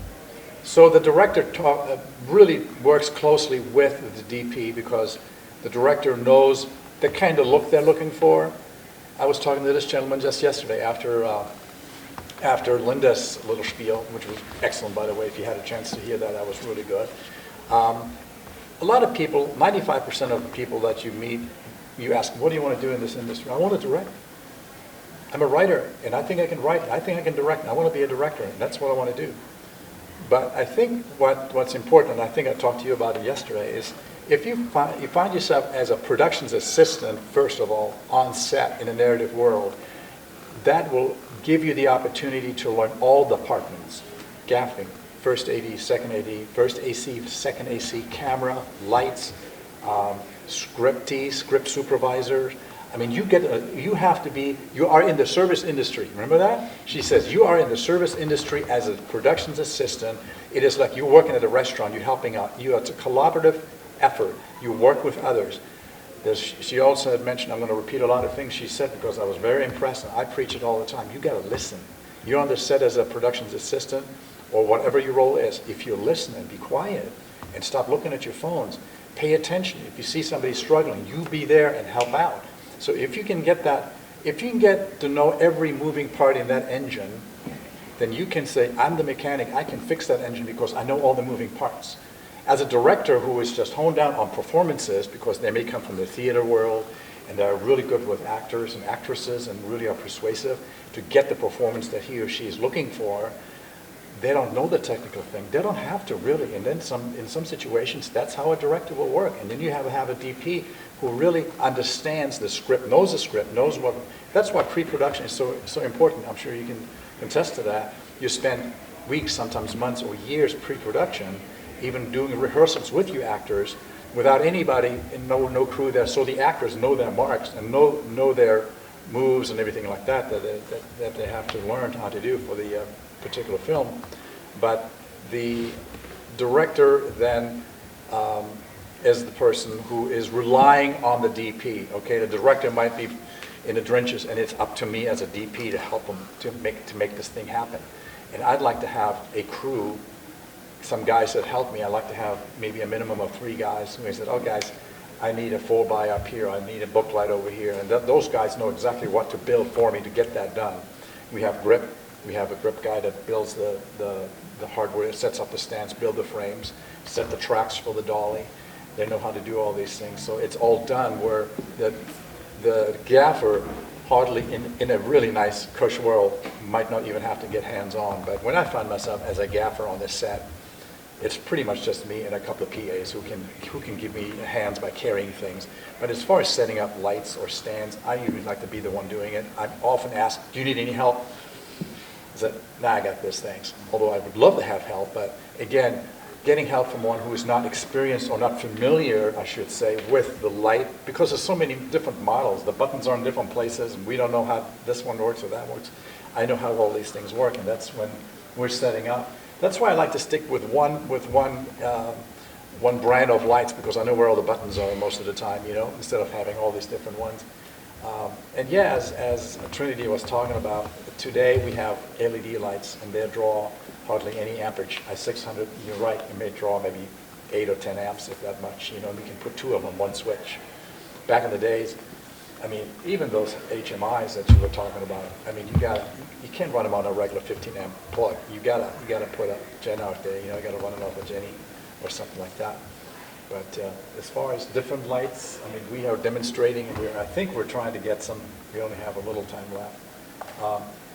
So the director really works closely with the DP because the director knows the kind of look they're looking for. I was talking to this gentleman just yesterday after Linda's little spiel, which was excellent, by the way. If you had a chance to hear that, that was really good. A lot of people, 95% of the people that you meet, you ask, what do you want to do in this industry? I want to direct. I'm a writer, and I think I can write. I think I can direct. I want to be a director, and that's what I want to do. But I think what's important, and I think I talked to you about it yesterday, is if you find yourself as a productions assistant, first of all, on set in a narrative world, that will give you the opportunity to learn all departments. Gaffing, first AD, second AD, first AC, second AC, camera, lights, script supervisors. I mean, you are in the service industry. Remember that? She says, you are in the service industry as a productions assistant. It is like you're working at a restaurant, you're helping out. It's a collaborative effort. You work with others. She also had mentioned, I'm going to repeat a lot of things she said because I was very impressed. I preach it all the time. You got to listen. You're on the set as a productions assistant or whatever your role is. If you listen and be quiet and stop looking at your phones, pay attention. If you see somebody struggling, you be there and help out. So if you can get that, if you can get to know every moving part in that engine, then you can say, I'm the mechanic, I can fix that engine because I know all the moving parts. As a director who is just honed down on performances, because they may come from the theater world, and they're really good with actors and actresses and really are persuasive, to get the performance that he or she is looking for, they don't know the technical thing. They don't have to really, and then in some situations, that's how a director will work. And then you have a DP who really understands the script, knows what, that's why pre-production is so important. I'm sure you can attest to that. You spend weeks, sometimes months or years pre-production, even doing rehearsals with you actors, without anybody, and no crew there, so the actors know their marks and know their moves and everything like that they have to learn how to do for the particular film. But the director then is the person who is relying on the DP. Okay, the director might be in the trenches, and it's up to me as a DP to help them to make this thing happen. And I'd like to have a crew, some guys that help me. I'd like to have maybe a minimum of 3 guys who said, oh guys, I need a 4x up here, I need a book light over here, and those guys know exactly what to build for me to get that done. We have grip. We have a grip guy that builds the hardware, sets up the stands, build the frames, set the tracks for the dolly. They know how to do all these things. So it's all done where the gaffer hardly, in a really nice cush world, might not even have to get hands-on. But when I find myself as a gaffer on this set, it's pretty much just me and a couple of PAs who can give me hands by carrying things. But as far as setting up lights or stands, I usually like to be the one doing it. I'm often asked, do you need any help? I said, nah, I got this, thanks. Although I would love to have help, but again, getting help from one who is not experienced or not familiar, I should say, with the light, because there's so many different models. The buttons are in different places, and we don't know how this one works or that works. I know how all these things work, and that's when we're setting up. That's why I like to stick with one brand of lights, because I know where all the buttons are most of the time, you know, instead of having all these different ones. And yeah, as Trinity was talking about, today we have LED lights, and they draw hardly any amperage. At 600, you're right, you may draw maybe 8 or 10 amps, if that much. You know, we can put 2 of them on one switch. back in the days, I mean, even those HMIs that you were talking about, I mean, you can't run them on a regular 15 amp plug. You gotta put a gen out there, you gotta run it off a Jenny or something like that. But as far as different lights, I mean, we are demonstrating, and I think we're trying to get some, we only have a little time left.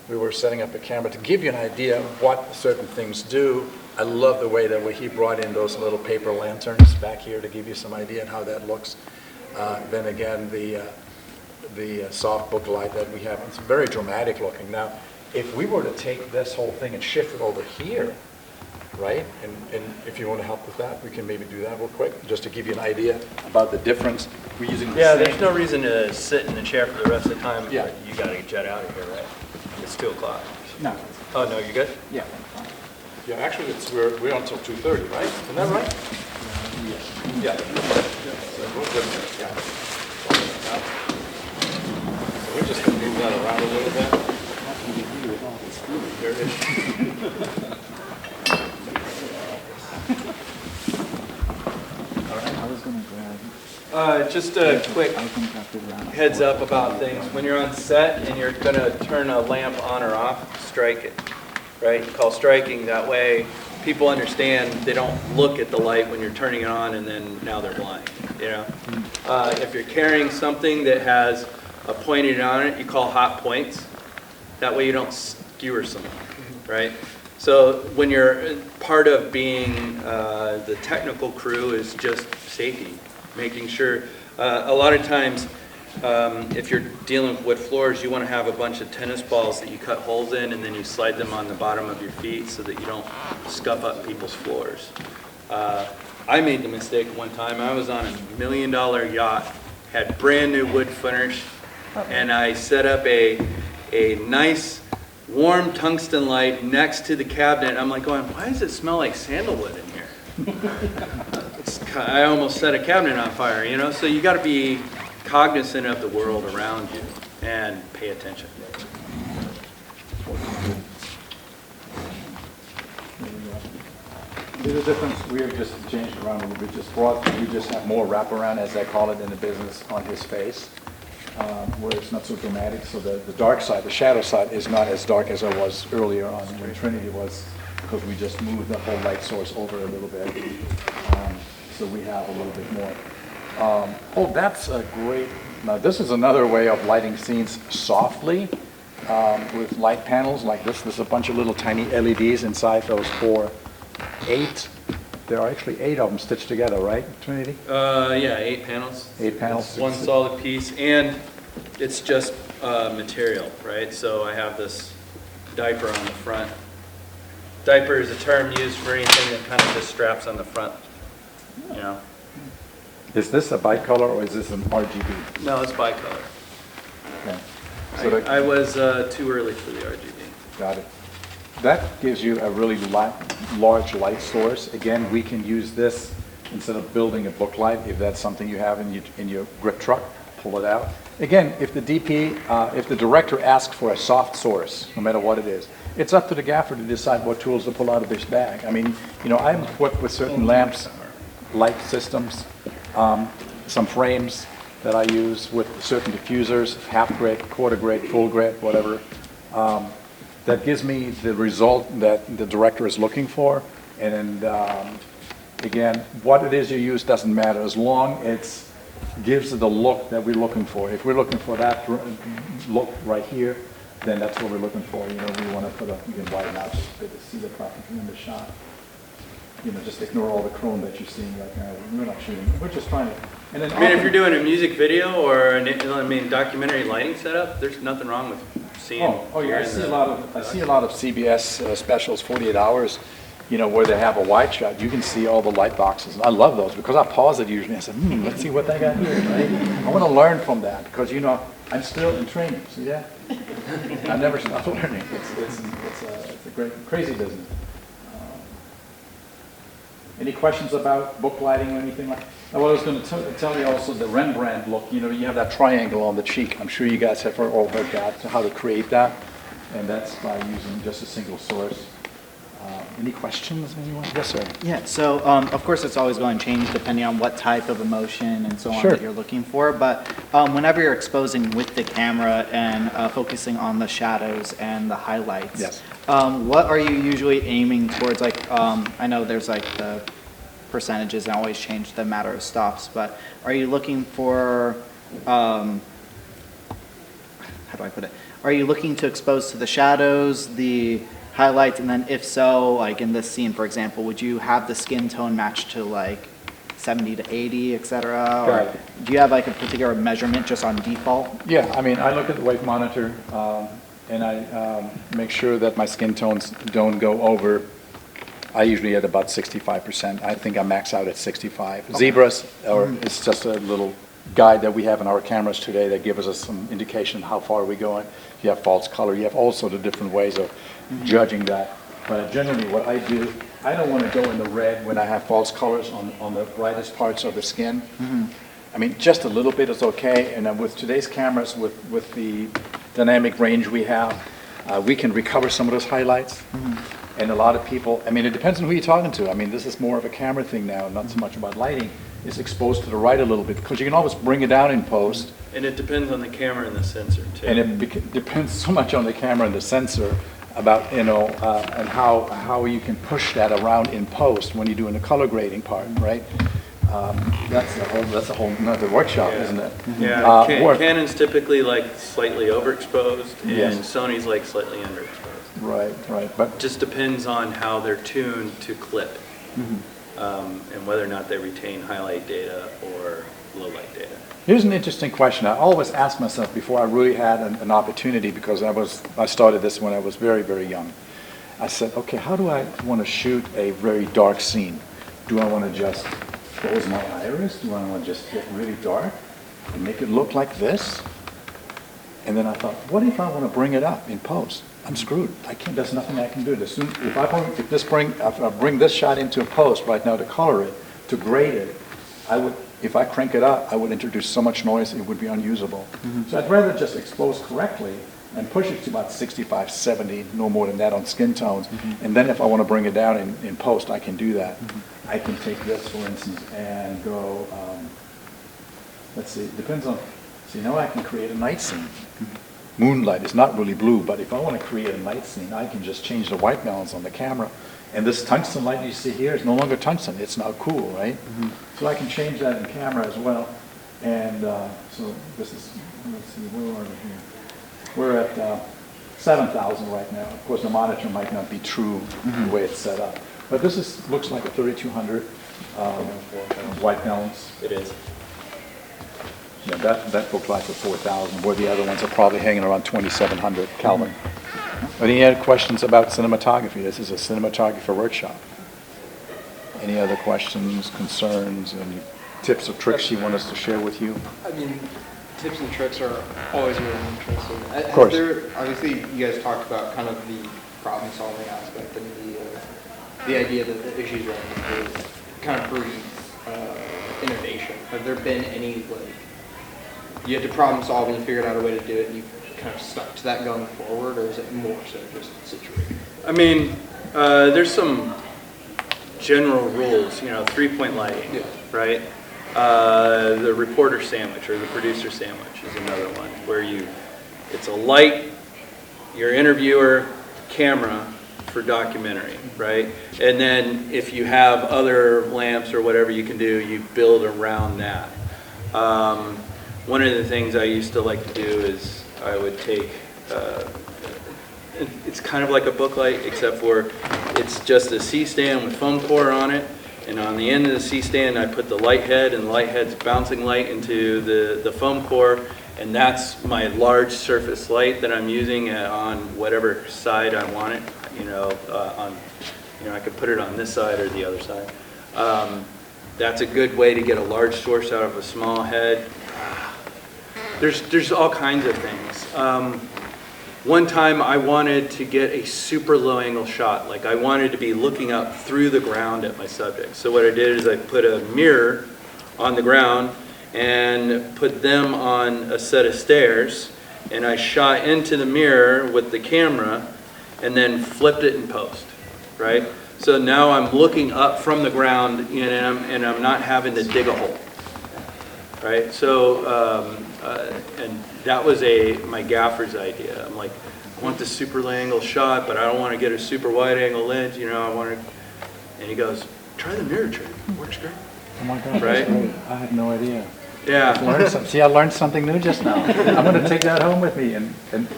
We were setting up a camera to give you an idea of what certain things do. I love the way that he brought in those little paper lanterns back here to give you some idea of how that looks. Then again, the soft book light that we have, it's very dramatic looking. Now, if we were to take this whole thing and shift it over here, right, and if you want to help with that, we can maybe do that real quick, just to give you an idea about the difference. We're using the same. There's no reason to sit in the chair for the rest of the time. Yeah. You got to jet out of here, right? It's 2 o'clock. No. Oh, no, you good? Yeah. Yeah, actually, we're until 2:30, right? Isn't that right? Yeah. So we're good there, yeah. So we're just going to move that around a little bit. There it is. I was going to grab. Just a quick heads up about things. When you're on set and you're going to turn a lamp on or off, strike it, right? Call striking. That way people understand they don't look at the light when you're turning it on and then now they're blind, If you're carrying something that has a pointed on it, you call hot points. That way you don't skewer someone, right? So when you're part of being the technical crew is just safety, making sure, a lot of times if you're dealing with wood floors, you want to have a bunch of tennis balls that you cut holes in and then you slide them on the bottom of your feet so that you don't scuff up people's floors. I made the mistake one time. I was on $1 million yacht, had brand new wood finish, and I set up a nice warm tungsten light next to the cabinet. I'm like going, why does it smell like sandalwood in here? I almost set a cabinet on fire, So you got to be cognizant of the world around you and pay attention. See the difference? We have just changed around a little bit. We just have more wraparound, as they call it in the business, on his face, where it's not so dramatic. So the dark side, the shadow side, is not as dark as it was earlier on when Trinity was, because we just moved the whole light source over a little bit. So we have a little bit more. Oh, that's a great, now this is another way of lighting scenes softly with light panels like this. There's a bunch of little tiny LEDs inside those 8. There are actually 8 of them stitched together, right, Trinity? Yeah, 8 panels. 8 panels. It's one solid piece, and it's just material, right? So I have this diaper on the front. Diaper is a term used for anything that kind of just straps on the front, Is this a bicolor or is this an RGB? No, it's bicolor. Okay. So I was too early for the RGB. Got it. That gives you a really large light source. Again, we can use this instead of building a book light. If that's something you have in your grip truck, pull it out. Again, if the DP, if the director asks for a soft source, no matter what it is, it's up to the gaffer to decide what tools to pull out of his bag. I mean, I'm equipped with certain lamps, light systems, some frames that I use with certain diffusers, half grid, quarter grid, full grid, whatever. That gives me the result that the director is looking for. And again, what it is you use doesn't matter as long as it gives the look that we're looking for. If we're looking for that look right here, then that's what we're looking for. We want to put you can widen out just a bit to see the property in the shot. Just ignore all the chrome that you're seeing right now. We're not shooting. We're just trying to. And then if you're doing a music video or documentary lighting setup, there's nothing wrong with seeing. Oh yeah, I see a lot of CBS specials, 48 hours, where they have a wide shot. You can see all the light boxes. I love those because I pause it usually and I say, let's see what they got here, right? I want to learn from that because I'm still in training. See that? I never stop learning. It's a great, crazy business. Any questions about book lighting or anything like that? Well, I was going to tell you also the Rembrandt look. You have that triangle on the cheek. I'm sure you guys have all heard that, how to create that. And that's by using just a single source. Any questions, anyone? Yes, sir. Yeah, so of course it's always going to change depending on what type of emotion and so on Sure. that you're looking for, but whenever you're exposing with the camera and focusing on the shadows and the highlights, Yes. What are you usually aiming towards? Like, I know there's like the percentages and always change the matter of stops, but are you looking for, how do I put it? Are you looking to expose to the shadows, the highlights, and then if so, like in this scene, for example, would you have the skin tone match to like 70 to 80, et cetera? Or Got it. do you have like a particular measurement just on default? Yeah, I mean, I look at the weight monitor, and I make sure that my skin tones don't go over. I usually at about 65%. I think I max out at 65. Okay. Zebras, or it's just a little guide that we have in our cameras today that gives us some indication how far we're going. You have false color. You have all sorts of different ways of judging that. But generally what I do, I don't want to go in the red when I have false colors on the brightest parts of the skin. I mean, just a little bit is okay. And then with today's cameras, with the dynamic range we have, we can recover some of those highlights. And a lot of people, I mean, it depends on who you're talking to. I mean, this is more of a camera thing now, not so much about lighting. It's exposed to the right a little bit, because you can always bring it down in post. And it depends on the camera and the sensor, too. And it depends so much on the camera and the sensor about, you know, and how you can push that around in post when you're doing the color grading part, right? That's a whole nother workshop, isn't it? Yeah, Canon's typically like slightly overexposed, and Yes. Sony's like slightly underexposed. Right, but Just depends on how they're tuned to clip, and whether or not they retain highlight data or low light data. here's an interesting question. I always ask myself before I really had an opportunity, because I started this when I was very, very young. I said, okay, how do I want to shoot a very dark scene? Do I want to just close my iris? Do I want to just get really dark and make it look like this? And then I thought, what if I want to bring it up in post? I'm screwed. I can't. There's nothing I can do. If I bring this shot into a post right now to color it, to grade it, if I crank it up, I would introduce so much noise it would be unusable. So I'd rather just expose correctly and push it to about 65, 70, no more than that on skin tones. And then if I want to bring it down in post, I can do that. I can take this, for instance, and go, let's see, it depends on, see, now I can create a night scene. Moonlight is not really blue, but if I want to create a night scene, I can just change the white balance on the camera. And this tungsten light you see here is no longer tungsten, it's now cool, right? So I can change that in camera as well. And so this is, let's see, where are we here? We're at 7,000 right now. Of course, the monitor might not be true the way it's set up. But this looks like a 3200 white balance. It is. Yeah, that looked like a 4,000, where the other ones are probably hanging around 2,700 Kelvin. Any other questions about cinematography? This is a cinematographer workshop. Any other questions, concerns, any tips or tricks you want us to share with you? I mean, tips and tricks are always really interesting. Of course. Obviously, you guys talked about kind of the problem-solving aspect and the idea that the issues running is kind of breeds innovation. Have there been any, like, you had to problem solve and you figured out a way to do it and you kind of stuck to that going forward, or is it more so just situated? I mean, there's some general rules, you know, three-point lighting, right? The reporter sandwich or the producer sandwich is another one, where it's a light, your interviewer, camera for documentary, right? And then if you have other lamps or whatever you can do, you build around that. One of the things I used to like to do is I would take, it's kind of like a book light, except for it's just a C-stand with foam core on it, and on the end of the C-stand I put the light head, and the light head's bouncing light into the foam core, and that's my large surface light that I'm using on whatever side I want it. I could put it on this side or the other side. That's a good way to get a large source out of a small head. There's all kinds of things. One time I wanted to get a super low angle shot, like I wanted to be looking up through the ground at my subject. So what I did is I put a mirror on the ground and put them on a set of stairs, and I shot into the mirror with the camera and then flipped it in post. right? So now I'm looking up from the ground and I'm not having to dig a hole, right? So, and that was my gaffer's idea. I'm like, I want the super angle shot, but I don't want to get a super wide angle lens, you know, I want to, and he goes, try the mirror trick, it works great. Oh my God, right? that's great. I had no idea. Yeah. See, I learned something new just now. I'm going to take that home with me and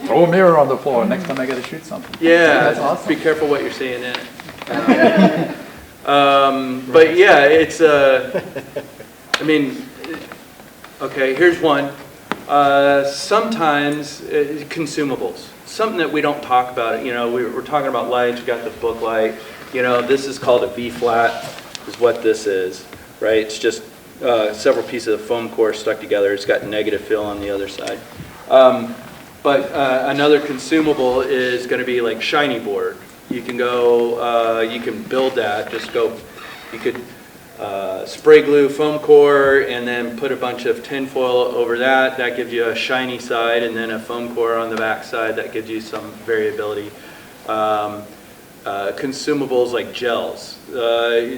throw a mirror on the floor next time I got to shoot something. Yeah, That's awesome. be careful what you're saying in it. But yeah, it's, I mean, okay, here's one. Sometimes consumables, something that we don't talk about. You know, we're talking about lights. We got the book light. You know, this is called a B flat, is what this is, right? It's just several pieces of foam core stuck together. It's got negative fill on the other side. But another consumable is going to be like shiny board. You can go, you can build that. Just go, you could spray glue foam core and then put a bunch of tin foil over that. That gives you a shiny side, and then a foam core on the back side. That gives you some variability. Consumables like gels.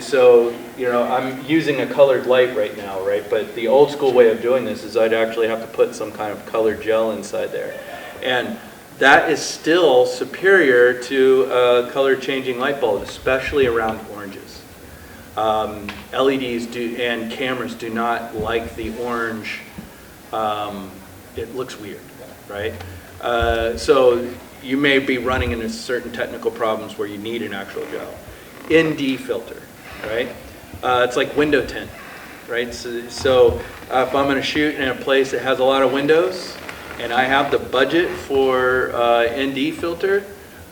So, you know, I'm using a colored light right now, right? But the old school way of doing this is I'd actually have to put some kind of colored gel inside there. And that is still superior to a color changing light bulb, especially around oranges. LEDs and cameras do not like the orange. It looks weird, right? So you may be running into certain technical problems where you need an actual gel. ND filter, right? It's like window tint, right? So if I'm going to shoot in a place that has a lot of windows and I have the budget for ND filter,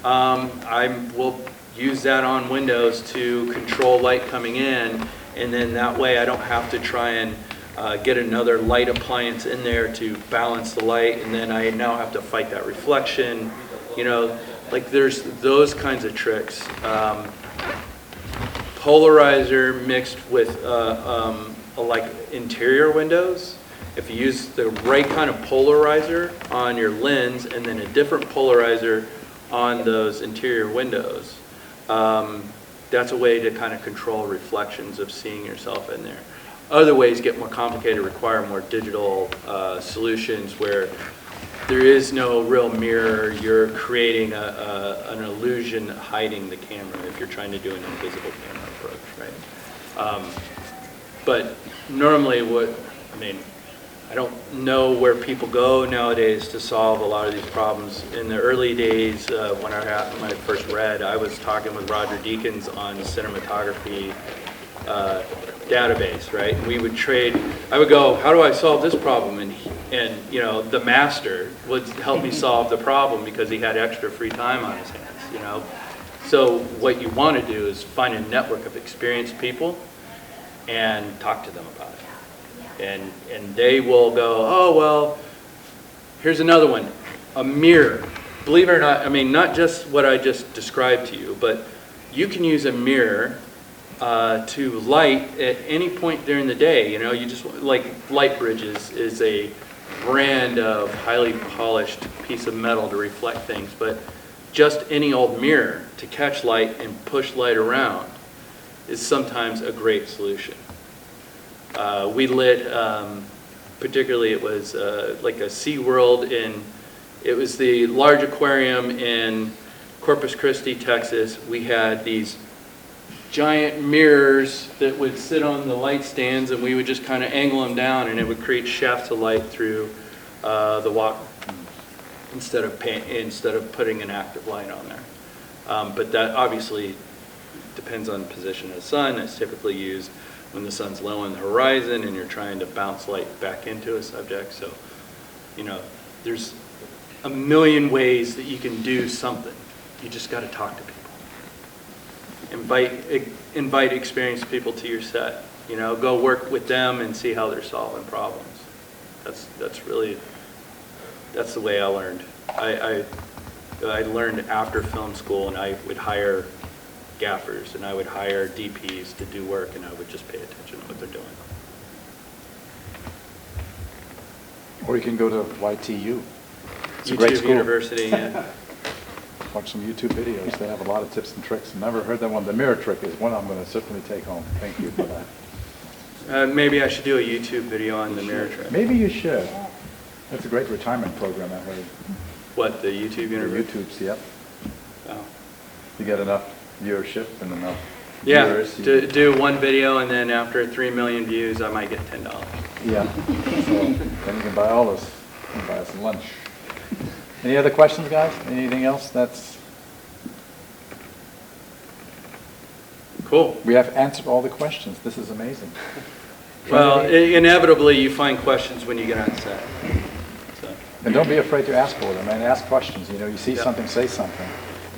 I will use that on windows to control light coming in, and then that way I don't have to try and get another light appliance in there to balance the light, and then I now have to fight that reflection. You know, like there's those kinds of tricks. Polarizer mixed with like interior windows. If you use the right kind of polarizer on your lens and then a different polarizer on those interior windows, that's a way to kind of control reflections of seeing yourself in there. Other ways get more complicated, require more digital solutions where there is no real mirror. You're creating an illusion hiding the camera if you're trying to do an invisible camera approach, right? But normally I don't know where people go nowadays to solve a lot of these problems. In the early days when I first read, I was talking with Roger Deakins on cinematography database, right? And we would trade. I would go, how do I solve this problem? And you know, the master would help me solve the problem because he had extra free time on his hands, you know. So what you want to do is find a network of experienced people and talk to them about it. And they will go, oh, well, here's another one, a mirror. Believe it or not, I mean, not just what I just described to you, but you can use a mirror to light at any point during the day. You know, you just, like Light Bridges is a brand of highly polished piece of metal to reflect things, but just any old mirror to catch light and push light around is sometimes a great solution. We lit, particularly it was like a SeaWorld it was the large aquarium in Corpus Christi, Texas. We had these giant mirrors that would sit on the light stands, and we would just kind of angle them down, and it would create shafts of light through the water instead of putting an active light on there. But that obviously depends on the position of the sun. It's typically used when the sun's low on the horizon and you're trying to bounce light back into a subject. So, you know, there's a million ways that you can do something. You just got to talk to people. Invite experienced people to your set. You know, go work with them and see how they're solving problems. That's the way I learned. I learned after film school, and I would hire gaffers and I would hire DPs to do work, and I would just pay attention to what they're doing. Or you can go to YTU. It's a YouTube great school. University. Yeah. watch some YouTube videos. They have a lot of tips and tricks. Never heard that one. The mirror trick is one I'm going to certainly take home. Thank you for that. Maybe I should do a YouTube video on the mirror trick. Maybe you should. That's a great retirement program, I heard. What, the YouTube interview? The YouTubes, yep. Oh. You get enough viewership and enough Yeah, viewers. do one video, and then after 3 million views, I might get $10. Yeah. So then you can buy all this. You can buy us lunch. Any other questions, guys? Anything else? Cool. We have answered all the questions. This is amazing. Well, inevitably, you find questions when you get on set. So. And don't be afraid to ask for them, and ask questions. You know, you see something, say something,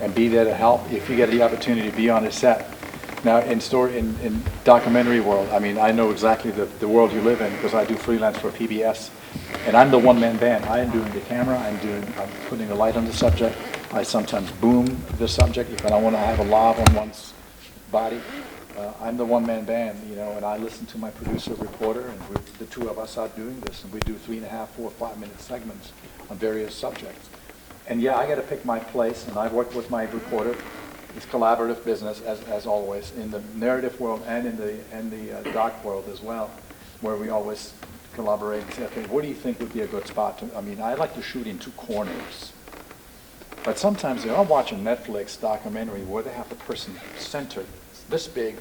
and be there to help if you get the opportunity to be on a set. Now, in documentary world, I mean, I know exactly the world you live in because I do freelance for PBS, and I'm the one-man band. I am doing the camera, I'm putting a light on the subject. I sometimes boom the subject if I don't want to have a lav on one's body. I'm the one-man band, you know, and I listen to my producer, reporter, and the two of us are doing this, and we do 3.5, 4, 5-minute segments on various subjects. And yeah, I got to pick my place, and I've worked with my reporter. It's collaborative business, as always, in the narrative world and in the doc world as well, where we always collaborate and say, okay, what do you think would be a good spot to, I mean, I like to shoot in 2 corners. But sometimes I'm watching Netflix documentary where they have the person centered, this big,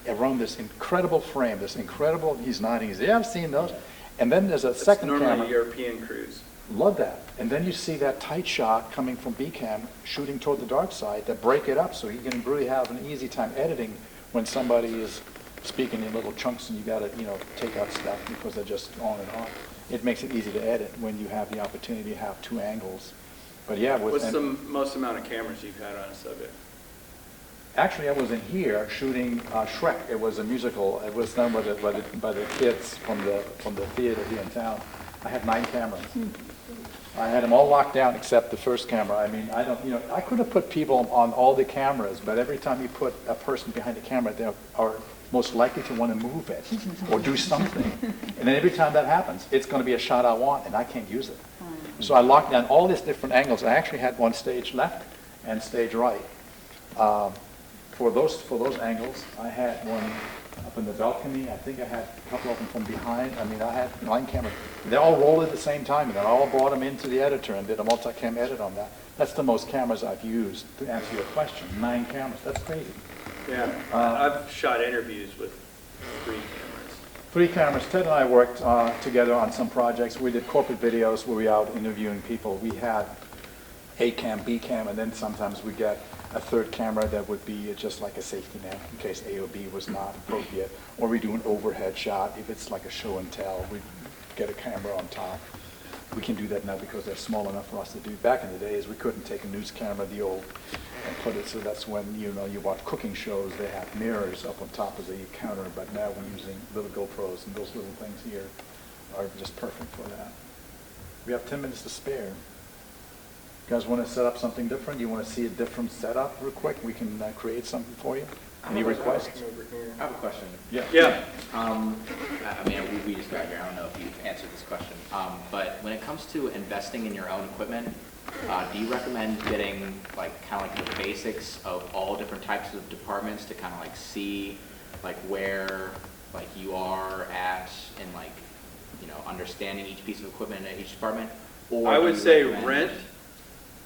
around this incredible frame, this incredible, he's nodding, he's, yeah, I've seen those. And then there's a second camera. Normally European crews. Love that. And then you see that tight shot coming from B-cam, shooting toward the dark side, that break it up so you can really have an easy time editing when somebody is speaking in little chunks and you got to, you know, take out stuff because they're just on and off. It makes it easy to edit when you have the opportunity to have 2 angles. But yeah, what's the most amount of cameras you've had on a subject? Actually, I was in here shooting Shrek. It was a musical. It was done by the kids from the theater here in town. I had 9 cameras. I had them all locked down except the first camera. I mean, I could have put people on all the cameras, but every time you put a person behind the camera, they are most likely to want to move it or do something. And then every time that happens, it's going to be a shot I want, and I can't use it. So I locked down all these different angles. I actually had one stage left and stage right. For those angles, I had one up in the balcony. I think I had a couple of them from behind. I mean, I had 9 cameras. They all rolled at the same time, and I all brought them into the editor and did a multi-cam edit on that. That's the most cameras I've used to answer your question. 9 cameras. That's crazy. Yeah, I've shot interviews with 3 cameras. 3 cameras. Ted and I worked together on some projects. We did corporate videos where we were out interviewing people. We had A cam, B cam, and then sometimes we get a 3rd camera that would be just like a safety net in case A or B was not appropriate. Or we do an overhead shot. If it's like a show and tell, we get a camera on top. We can do that now because they're small enough for us to do. Back in the days, we couldn't take a news camera, the old, and put it, so that's when, you know, you watch cooking shows, they have mirrors up on top of the counter, but now we're using little GoPros, and those little things here are just perfect for that. We have 10 minutes to spare. You guys want to set up something different? You want to see a different setup real quick? We can create something for you. Any requests? I have a question. Yeah. Yeah. I mean, we just got here. I don't know if you've answered this question. But when it comes to investing in your own equipment, do you recommend getting like kind of like the basics of all different types of departments to kind of like see like where like you are at in like, you know, understanding each piece of equipment in each department? Or I would say rent.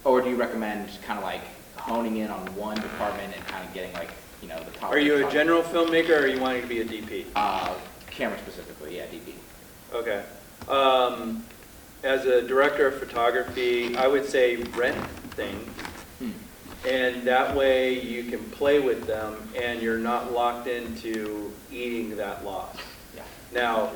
Or do you recommend kind of like honing in on one department and kind of getting like, you know, the top? Are you a general filmmaker or are you wanting to be a DP? Camera specifically, yeah, DP. Okay. As a director of photography, I would say rent things. And that way you can play with them and you're not locked into eating that loss. Yeah. Now,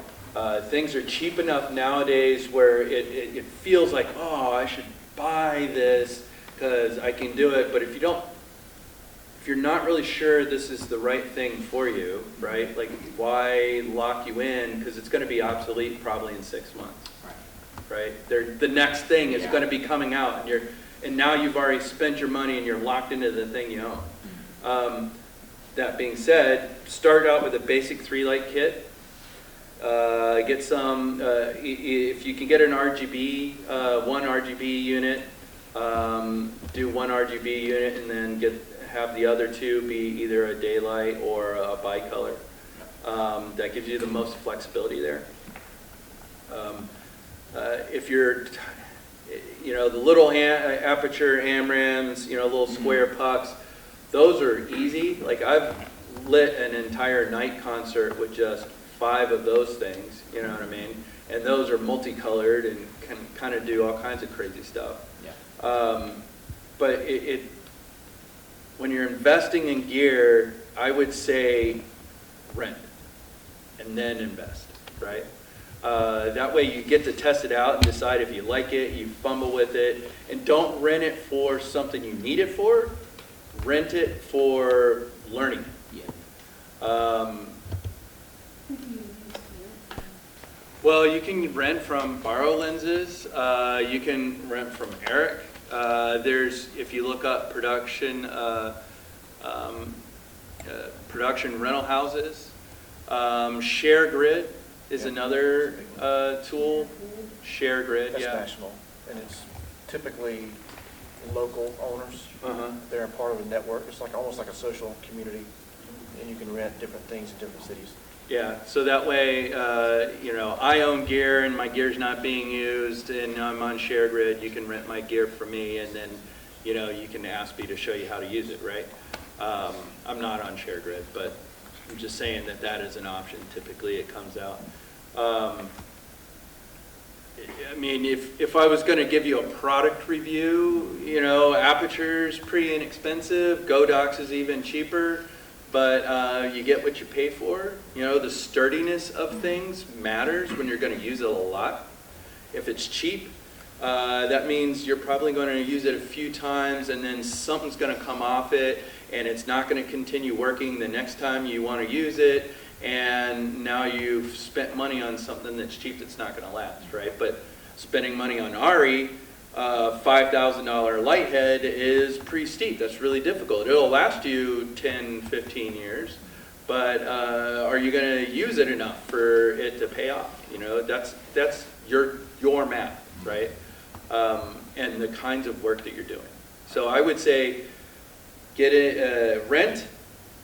things are cheap enough nowadays where it feels like, oh, I should buy this because I can do it. But if you're not really sure this is the right thing for you, right? Like, why lock you in? Because it's going to be obsolete probably in 6 months, right? The next thing is going to be coming out, and now you've already spent your money and you're locked into the thing you own. That being said, start out with a basic 3-light kit. Get some, if you can get an RGB, one RGB unit, do one RGB unit and then have the other two be either a daylight or a bicolor. That gives you the most flexibility there. If you're, the little aperture AMRAMs, little square pucks, those are easy. Like I've lit an entire night concert with just 5 of those things, you know what I mean? And those are multicolored and can kind of do all kinds of crazy stuff. Yeah. But when you're investing in gear, I would say rent and then invest, right? That way you get to test it out and decide if you like it, you fumble with it, and don't rent it for something you need it for, rent it for learning. Yeah. Well, you can rent from Borrow Lenses, you can rent from Erik. If you look up production rental houses, ShareGrid is another tool. ShareGrid, That's yeah. national, and it's typically local owners. They're a part of a network. It's like almost like a social community, and you can rent different things in different cities. Yeah, so that way, I own gear and my gear's not being used and I'm on ShareGrid, you can rent my gear from me and then, you can ask me to show you how to use it, right? I'm not on ShareGrid, but I'm just saying that is an option. Typically it comes out. I mean, if I was going to give you a product review, Aperture's pretty inexpensive, Godox is even cheaper. But you get what you pay for. The sturdiness of things matters when you're going to use it a lot. If it's cheap, that means you're probably going to use it a few times and then something's going to come off it and it's not going to continue working the next time you want to use it, and now you've spent money on something that's cheap that's not going to last, right? But spending money on ARRI, $5,000 light head is pretty steep. That's really difficult. It'll last you 10, 15 years, but are you going to use it enough for it to pay off? That's your math, right? And the kinds of work that you're doing. So I would say get it, rent,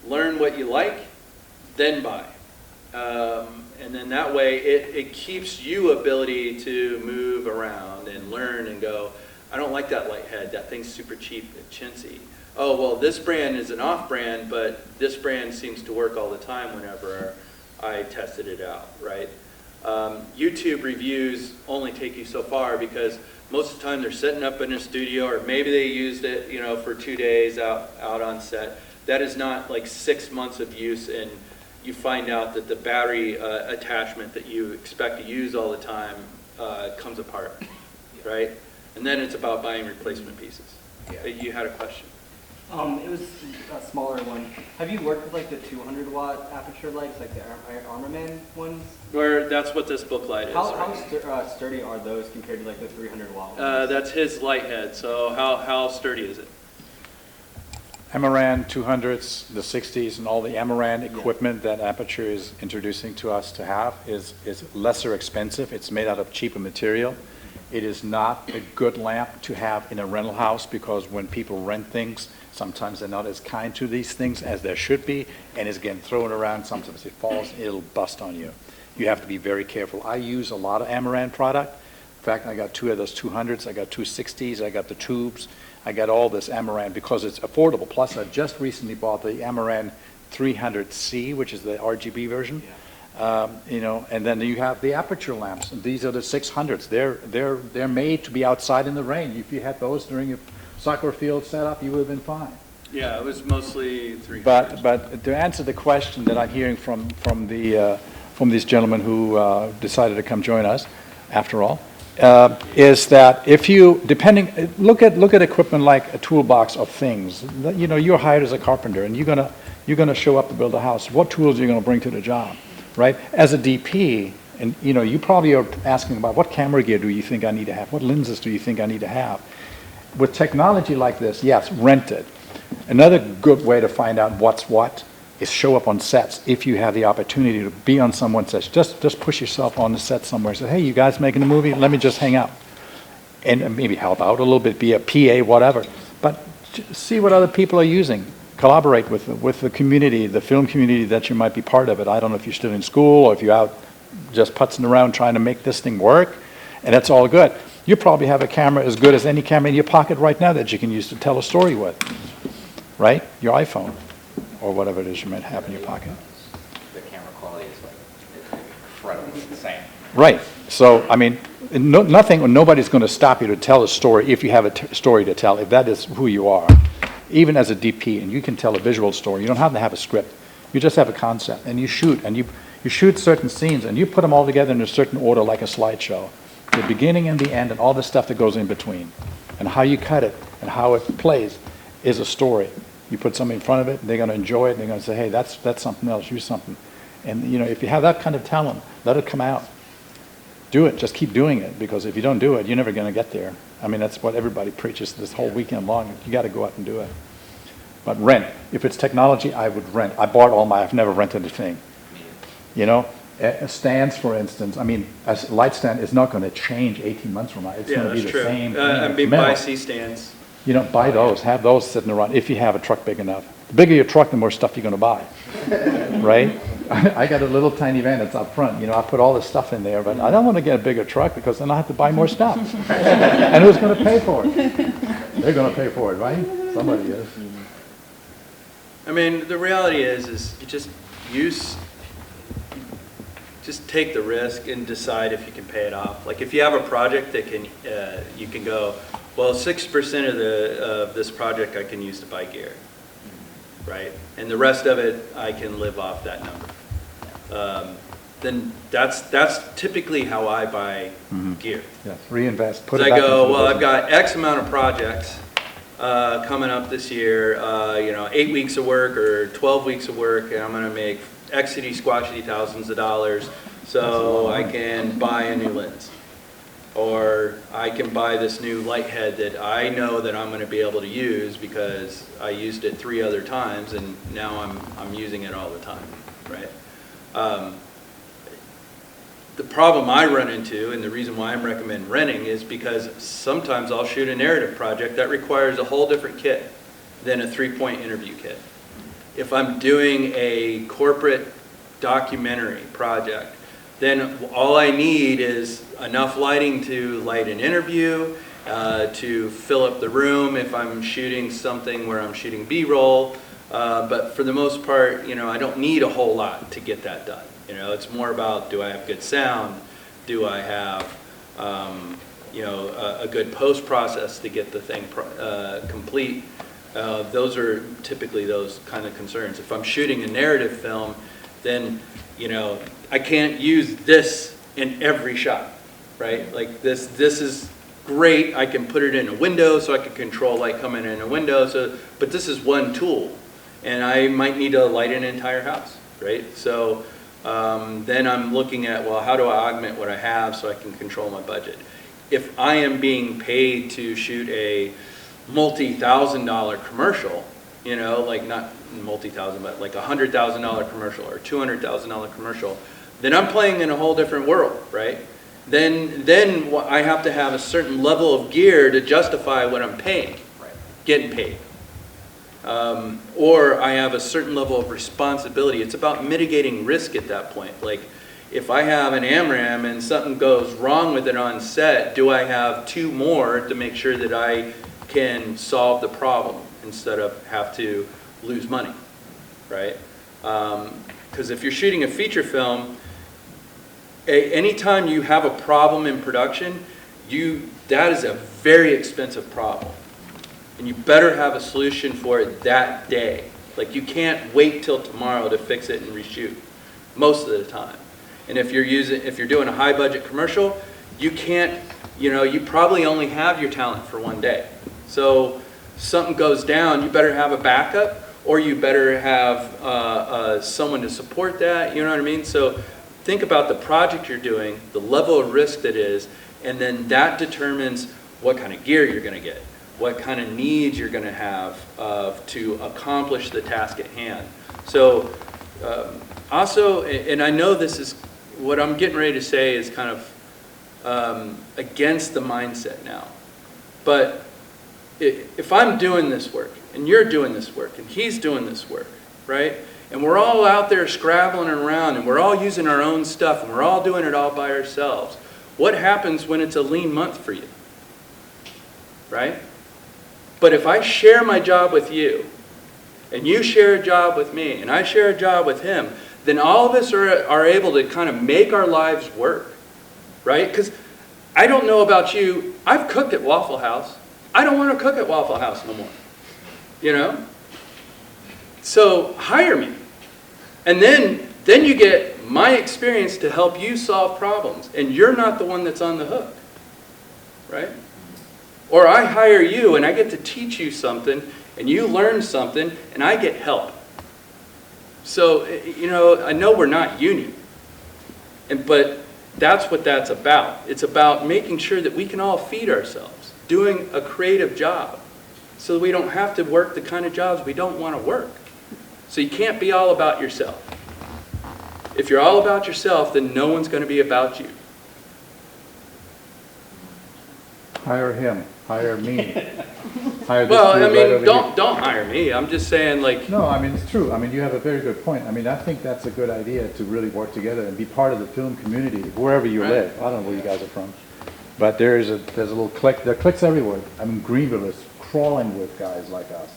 learn what you like, then buy. And then that way it keeps you ability to move around and learn and go, I don't like that light head, that thing's super cheap and chintzy. Oh, well, this brand is an off-brand, but this brand seems to work all the time whenever I tested it out, right? YouTube reviews only take you so far because most of the time they're setting up in a studio, or maybe they used it, for 2 days out on set. That is not like 6 months of use, and you find out that the battery attachment that you expect to use all the time comes apart, right? And then it's about buying replacement pieces. Yeah. You had a question. It was a smaller one. Have you worked with like the 200-watt aperture lights, like the Armorman ones? That's what this book light is. How sturdy are those compared to like the 300-watt ones? That's his light head. So how sturdy is it? Amaran 200s, the 60s, and all the Amaran equipment that Aperture is introducing to us to have is lesser expensive. It's made out of cheaper material. It is not a good lamp to have in a rental house because when people rent things, sometimes they're not as kind to these things as there should be, and it's getting thrown around. Sometimes it falls, it'll bust on you. You have to be very careful. I use a lot of Amaran product. In fact, I got 2 of those 200s, I got 2 60s, I got the tubes. I got all this Amaran because it's affordable. Plus, I just recently bought the Amaran 300C, which is the RGB version. Yeah. And then you have the Aperture lamps. And these are the 600s. They're made to be outside in the rain. If you had those during a soccer field setup, you would have been fine. Yeah, it was mostly 300. But to answer the question that I'm hearing from these gentlemen who decided to come join us, after all. Is that if you, look at equipment like a toolbox of things. You're hired as a carpenter and you're gonna show up to build a house. What tools are you gonna bring to the job, right? As a DP, and you probably are asking about what camera gear do you think I need to have? What lenses do you think I need to have? With technology like this, yes, rent it. Another good way to find out what's what is show up on sets if you have the opportunity to be on someone's set. Just push yourself on the set somewhere. Say, hey, you guys making a movie? Let me just hang out. and maybe help out a little bit, be a PA, whatever. But see what other people are using. Collaborate with the community, the film community that you might be part of it. I don't know if you're still in school or if you're out just putzing around trying to make this thing work, and that's all good. You probably have a camera as good as any camera in your pocket right now that you can use to tell a story with, right? Your iPhone or whatever it is you might have in your pocket. The camera quality is like incredibly insane. Right. So, I mean, nobody's going to stop you to tell a story if you have a story to tell, if that is who you are. Even as a DP, and you can tell a visual story. You don't have to have a script. You just have a concept, and you shoot, and you shoot certain scenes, and you put them all together in a certain order like a slideshow. The beginning and the end and all the stuff that goes in between. And how you cut it and how it plays is a story. You put something in front of it, and they're going to enjoy it, and they're going to say, hey, that's something else, use something. And, you know, if you have that kind of talent, let it come out. Do it, just keep doing it, because if you don't do it, you're never going to get there. I mean, that's what everybody preaches this whole weekend long. You got to go out and do it. But rent. If it's technology, I would rent. I bought all my, I've never rented a thing. You know, stands, for instance, I mean, a light stand is not going to change 18 months from now. It's going to be the same thing. I mean, buy C-stands. You know, buy those, have those sitting around if you have a truck big enough. The bigger your truck, the more stuff you're going to buy, right? I got a little tiny van that's up front. You know, I put all this stuff in there, but I don't want to get a bigger truck because then I have to buy more stuff. And who's going to pay for it? They're going to pay for it, right? Somebody is. I mean, the reality is you just take the risk and decide if you can pay it off. Like if you have a project that can, you can go, well, 6% of this project I can use to buy gear, right? And the rest of it I can live off that number. Then that's typically how I buy gear. Yes, reinvest. Put it it back back go, into the well, I've business. got X amount of projects coming up this year. You know, 8 weeks of work or 12 weeks of work, and I'm going to make Xity squashity thousands of dollars, so I can buy a new lens, or I can buy this new light head that I know that I'm going to be able to use because I used it 3 other times, and now I'm using it all the time, right? The problem I run into, and the reason why I'm recommending renting, is because sometimes I'll shoot a narrative project that requires a whole different kit than a 3-point interview kit. If I'm doing a corporate documentary project, then all I need is enough lighting to light an interview, to fill up the room if I'm shooting something where I'm shooting B-roll. But for the most part, you know, I don't need a whole lot to get that done. You know, it's more about, do I have good sound? Do I have, you know, a good post process to get the thing complete? Those are typically those kind of concerns. If I'm shooting a narrative film, then, you know, I can't use this in every shot, right? Like this is great. I can put it in a window so I can control light coming in a window. So, but this is one tool, and I might need to light an entire house, right? So then I'm looking at, well, how do I augment what I have so I can control my budget? If I am being paid to shoot a multi-$1,000 commercial, you know, like not multi-thousand, but like $100,000 commercial or $200,000 commercial, then I'm playing in a whole different world, right? Then I have to have a certain level of gear to justify what I'm paying, getting paid. Or I have a certain level of responsibility. It's about mitigating risk at that point. Like if I have an AMRAM and something goes wrong with it on set, do I have 2 more to make sure that I can solve the problem instead of have to lose money, right? Because if you're shooting a feature film, anytime you have a problem in production, that is a very expensive problem. And you better have a solution for it that day. Like you can't wait till tomorrow to fix it and reshoot, most of the time. And if you're doing a high budget commercial, you can't, you know, you probably only have your talent for one day. So something goes down, you better have a backup, or you better have someone to support that, you know what I mean? So think about the project you're doing, the level of risk that is, and then that determines what kind of gear you're going to get, what kind of needs you're going to have to accomplish the task at hand. So also, and I know this is, what I'm getting ready to say is kind of against the mindset now. But if I'm doing this work, and you're doing this work, and he's doing this work, right? And we're all out there scrabbling around, and we're all using our own stuff, and we're all doing it all by ourselves. What happens when it's a lean month for you? Right? But if I share my job with you, and you share a job with me, and I share a job with him, then all of us are able to kind of make our lives work. Right? Because I don't know about you, I've cooked at Waffle House. I don't want to cook at Waffle House no more. You know? So hire me. And then you get my experience to help you solve problems. And you're not the one that's on the hook. Right? Or I hire you and I get to teach you something and you learn something and I get help. So, you know, I know we're not union. But that's what that's about. It's about making sure that we can all feed ourselves, doing a creative job so that we don't have to work the kind of jobs we don't want to work. So you can't be all about yourself. If you're all about yourself, then no one's going to be about you. Hire him. Hire me. Hire this Well, I dude right mean, over here. don't hire me. I'm just saying, like, No, I mean, it's true. I mean, you have a very good point. I mean, I think that's a good idea to really work together and be part of the film community, wherever you Right. live. I don't know where you guys are from. But there's a little clique. There are cliques everywhere. I mean, Greenville is crawling with guys like us.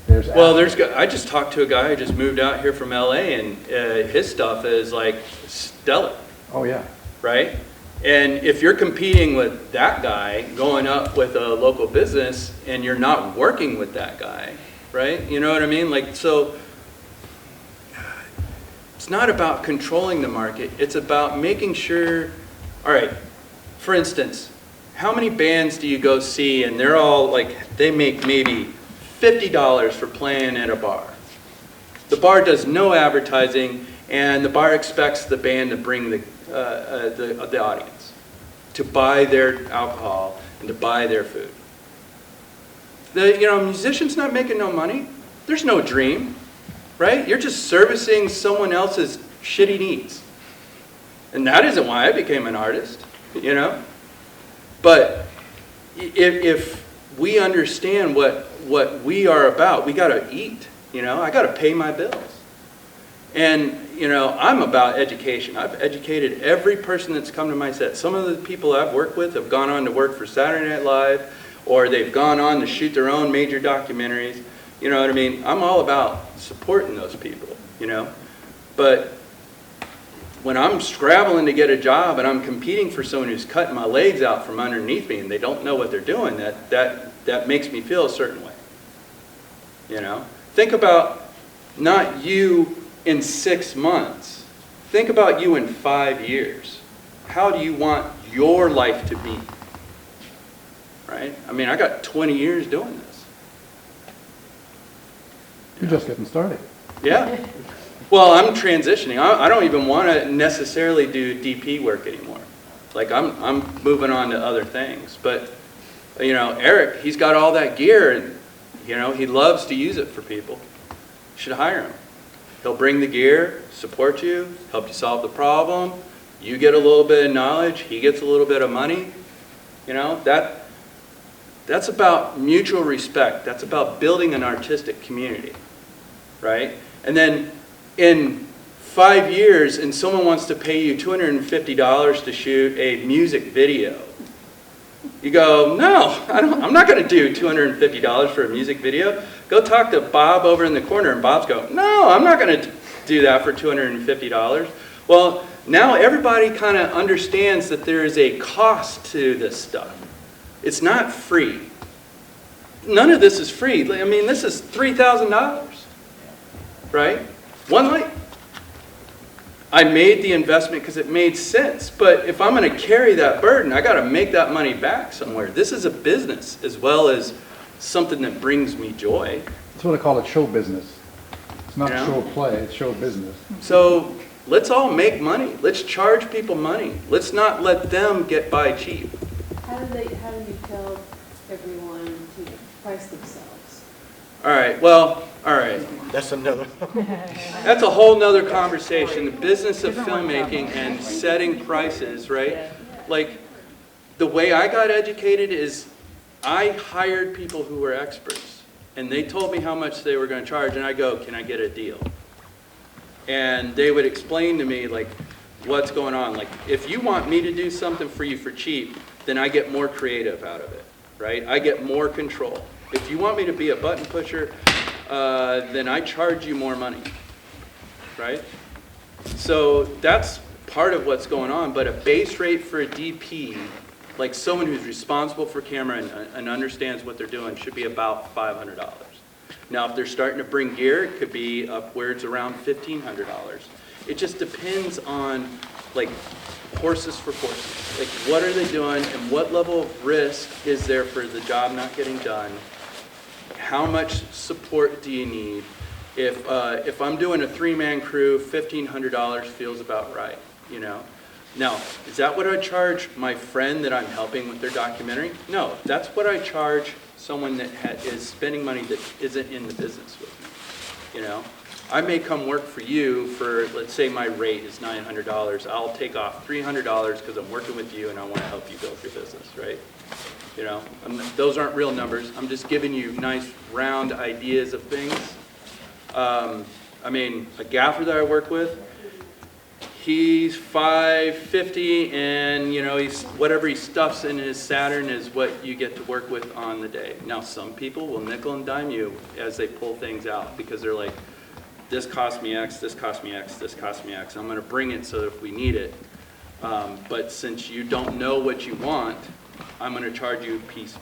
I just talked to a guy who just moved out here from LA, and his stuff is like stellar, Oh, yeah. right? And if you're competing with that guy, going up with a local business, and you're not working with that guy, right? You know what I mean? Like, so it's not about controlling the market. It's about making sure, all right, for instance, how many bands do you go see and they're all like, they make maybe $50 for playing at a bar. The bar does no advertising, and the bar expects the band to bring the audience, to buy their alcohol and to buy their food. The musician's not making no money. There's no dream, right? You're just servicing someone else's shitty needs. And that isn't why I became an artist, you know? But if we understand what we are about, we got to eat, you know? I got to pay my bills. And, you know, I'm about education. I've educated every person that's come to my set. Some of the people I've worked with have gone on to work for Saturday Night Live, or they've gone on to shoot their own major documentaries. You know what I mean? I'm all about supporting those people, you know? But when I'm scrabbling to get a job and I'm competing for someone who's cutting my legs out from underneath me and they don't know what they're doing, that makes me feel a certain way. You know? Think about not you in 6 months. Think about you in 5 years. How do you want your life to be? Right? I mean, I got 20 years doing this. You're just getting started. Yeah. Well, I'm transitioning. I don't even want to necessarily do DP work anymore. Like, I'm moving on to other things. But, you know, Erik, he's got all that gear, and, you know, he loves to use it for people. You should hire him. He'll bring the gear, support you, help you solve the problem. You get a little bit of knowledge. He gets a little bit of money. You know, that's about mutual respect. That's about building an artistic community, right? And then in 5 years, and someone wants to pay you $250 to shoot a music video, you go, no, I'm not going to do $250 for a music video. Go talk to Bob over in the corner, and Bob's going, no, I'm not going to do that for $250. Well, now everybody kind of understands that there is a cost to this stuff. It's not free. None of this is free. I mean, this is $3,000, right? One light. I made the investment because it made sense, but if I'm going to carry that burden, I got to make that money back somewhere. This is a business as well as something that brings me joy. That's what I call it, show business. It's not You know? show play, it's show business. So let's all make money. Let's charge people money. Let's not let them get by cheap. How do you tell everyone to price themselves? All right, well, all right. That's another. That's a whole nother conversation, the business of filmmaking and setting prices, right? Like, The way I got educated is I hired people who were experts, and they told me how much they were going to charge, and I go, can I get a deal? And they would explain to me, like, what's going on. Like, if you want me to do something for you for cheap, then I get more creative out of it, right? I get more control. If you want me to be a button pusher, then I charge you more money, right? So that's part of what's going on, but a base rate for a DP, like someone who's responsible for camera and understands what they're doing, should be about $500. Now, if they're starting to bring gear, it could be upwards around $1,500. It just depends on, like, horses for courses. Like, what are they doing and what level of risk is there for the job not getting done? How much support do you need? If I'm doing a 3-man crew, $1,500 feels about right, you know? Now, is that what I charge my friend that I'm helping with their documentary? No, that's what I charge someone that is spending money that isn't in the business with me, you know? I may come work for you for, let's say my rate is $900. I'll take off $300 because I'm working with you and I want to help you build your business, right? You know, those aren't real numbers. I'm just giving you nice round ideas of things. I mean, a gaffer that I work with, he's $550, and you know, whatever he stuffs in his Saturn is what you get to work with on the day. Now, some people will nickel and dime you as they pull things out because they're like, this cost me X, this cost me X, this cost me X. I'm going to bring it so that if we need it. But since you don't know what you want, I'm going to charge you a piece,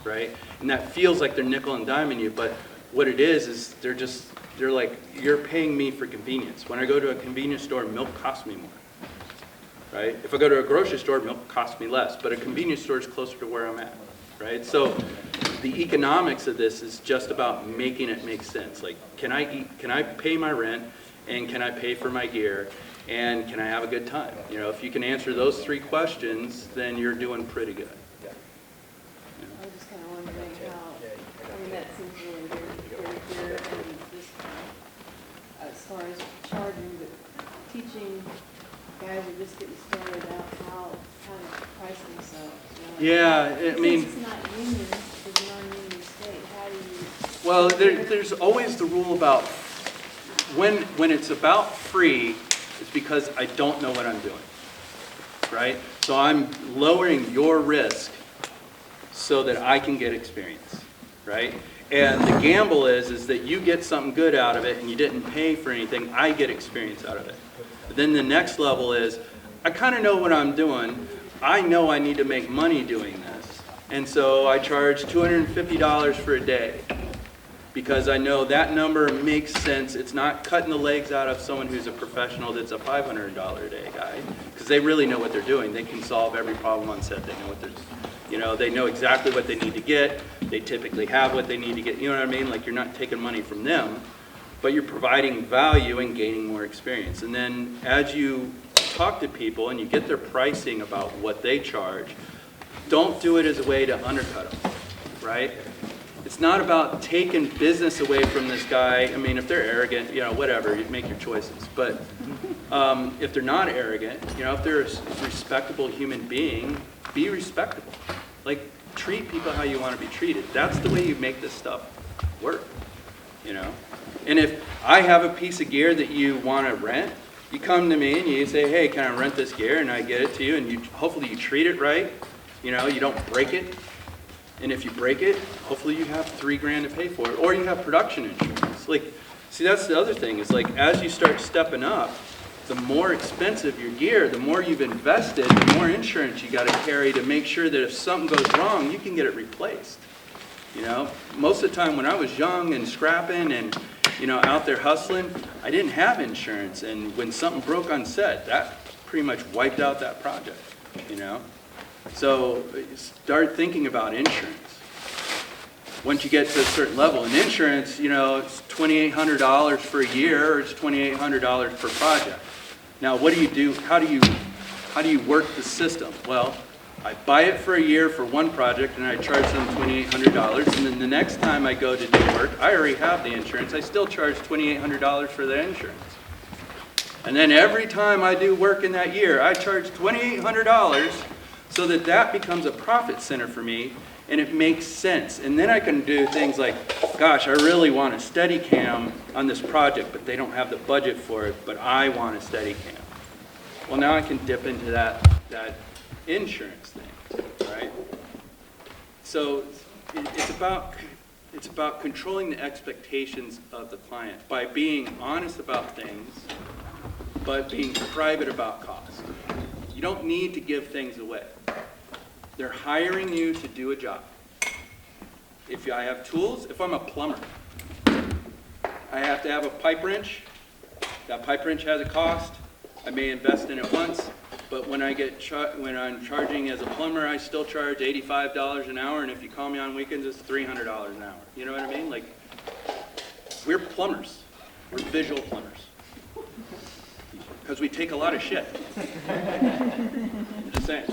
right? And that feels like they're nickel and diming you, but what it is they're like, you're paying me for convenience. When I go to a convenience store, milk costs me more, right? If I go to a grocery store, milk costs me less, but a convenience store is closer to where I'm at, right? So the economics of this is just about making it make sense. Like, can I pay my rent, and can I pay for my gear, and can I have a good time? You know, if you can answer those 3 questions, then you're doing pretty good. I was just kind of wondering how, I mean, that seems really very clear, and just as far as charging, but teaching guys who are just getting started out how to price themselves. You know? Yeah, I mean, since it's not union, it's a non-union state, how do you? Well, there's always the rule about when it's about free, it's because I don't know what I'm doing, right? So I'm lowering your risk so that I can get experience, right? And the gamble is that you get something good out of it and you didn't pay for anything, I get experience out of it. But then the next level is, I kind of know what I'm doing, I know I need to make money doing this, and so I charge $250 for a day because I know that number makes sense. It's not cutting the legs out of someone who's a professional that's a $500 a day guy, because they really know what they're doing. They can solve every problem on set. They know what they're, you know, they know exactly what they need to get. They typically have what they need to get. You know what I mean? Like, you're not taking money from them, but you're providing value and gaining more experience. And then as you talk to people and you get their pricing about what they charge, don't do it as a way to undercut them, right? It's not about taking business away from this guy. I mean, if they're arrogant, you know, whatever, you make your choices. But if they're not arrogant, you know, if they're a respectable human being, be respectable. Like, treat people how you want to be treated. That's the way you make this stuff work, you know? And if I have a piece of gear that you want to rent, you come to me and you say, hey, can I rent this gear? And I get it to you, and hopefully you treat it right. You know, you don't break it. And if you break it, hopefully you have $3 grand to pay for it, or you have production insurance. Like, see, that's the other thing, is like, as you start stepping up, the more expensive your gear, the more you've invested, the more insurance you got to carry to make sure that if something goes wrong, you can get it replaced. You know, most of the time when I was young and scrapping and, you know, out there hustling, I didn't have insurance, and when something broke on set, that pretty much wiped out that project, you know? So start thinking about insurance. Once you get to a certain level, and insurance, you know, it's $2,800 for a year, or it's $2,800 per project. Now, what do you do? How do you work the system? Well, I buy it for a year for one project, and I charge them $2,800, and then the next time I go to do work, I already have the insurance. I still charge $2,800 for the insurance. And then every time I do work in that year, I charge $2,800 so that that becomes a profit center for me, and it makes sense. And then I can do things like, gosh, I really want a Steadicam on this project, but they don't have the budget for it, but I want a Steadicam. Well, now I can dip into that insurance thing, right? So it's about controlling the expectations of the client by being honest about things, but being private about cost. You don't need to give things away. They're hiring you to do a job. If I have tools, if I'm a plumber, I have to have a pipe wrench. That pipe wrench has a cost. I may invest in it once, but when I'm charging as a plumber, I still charge $85 an hour, and if you call me on weekends, it's $300 an hour. You know what I mean? Like, we're plumbers. We're visual plumbers. Because we take a lot of shit. I'm just saying.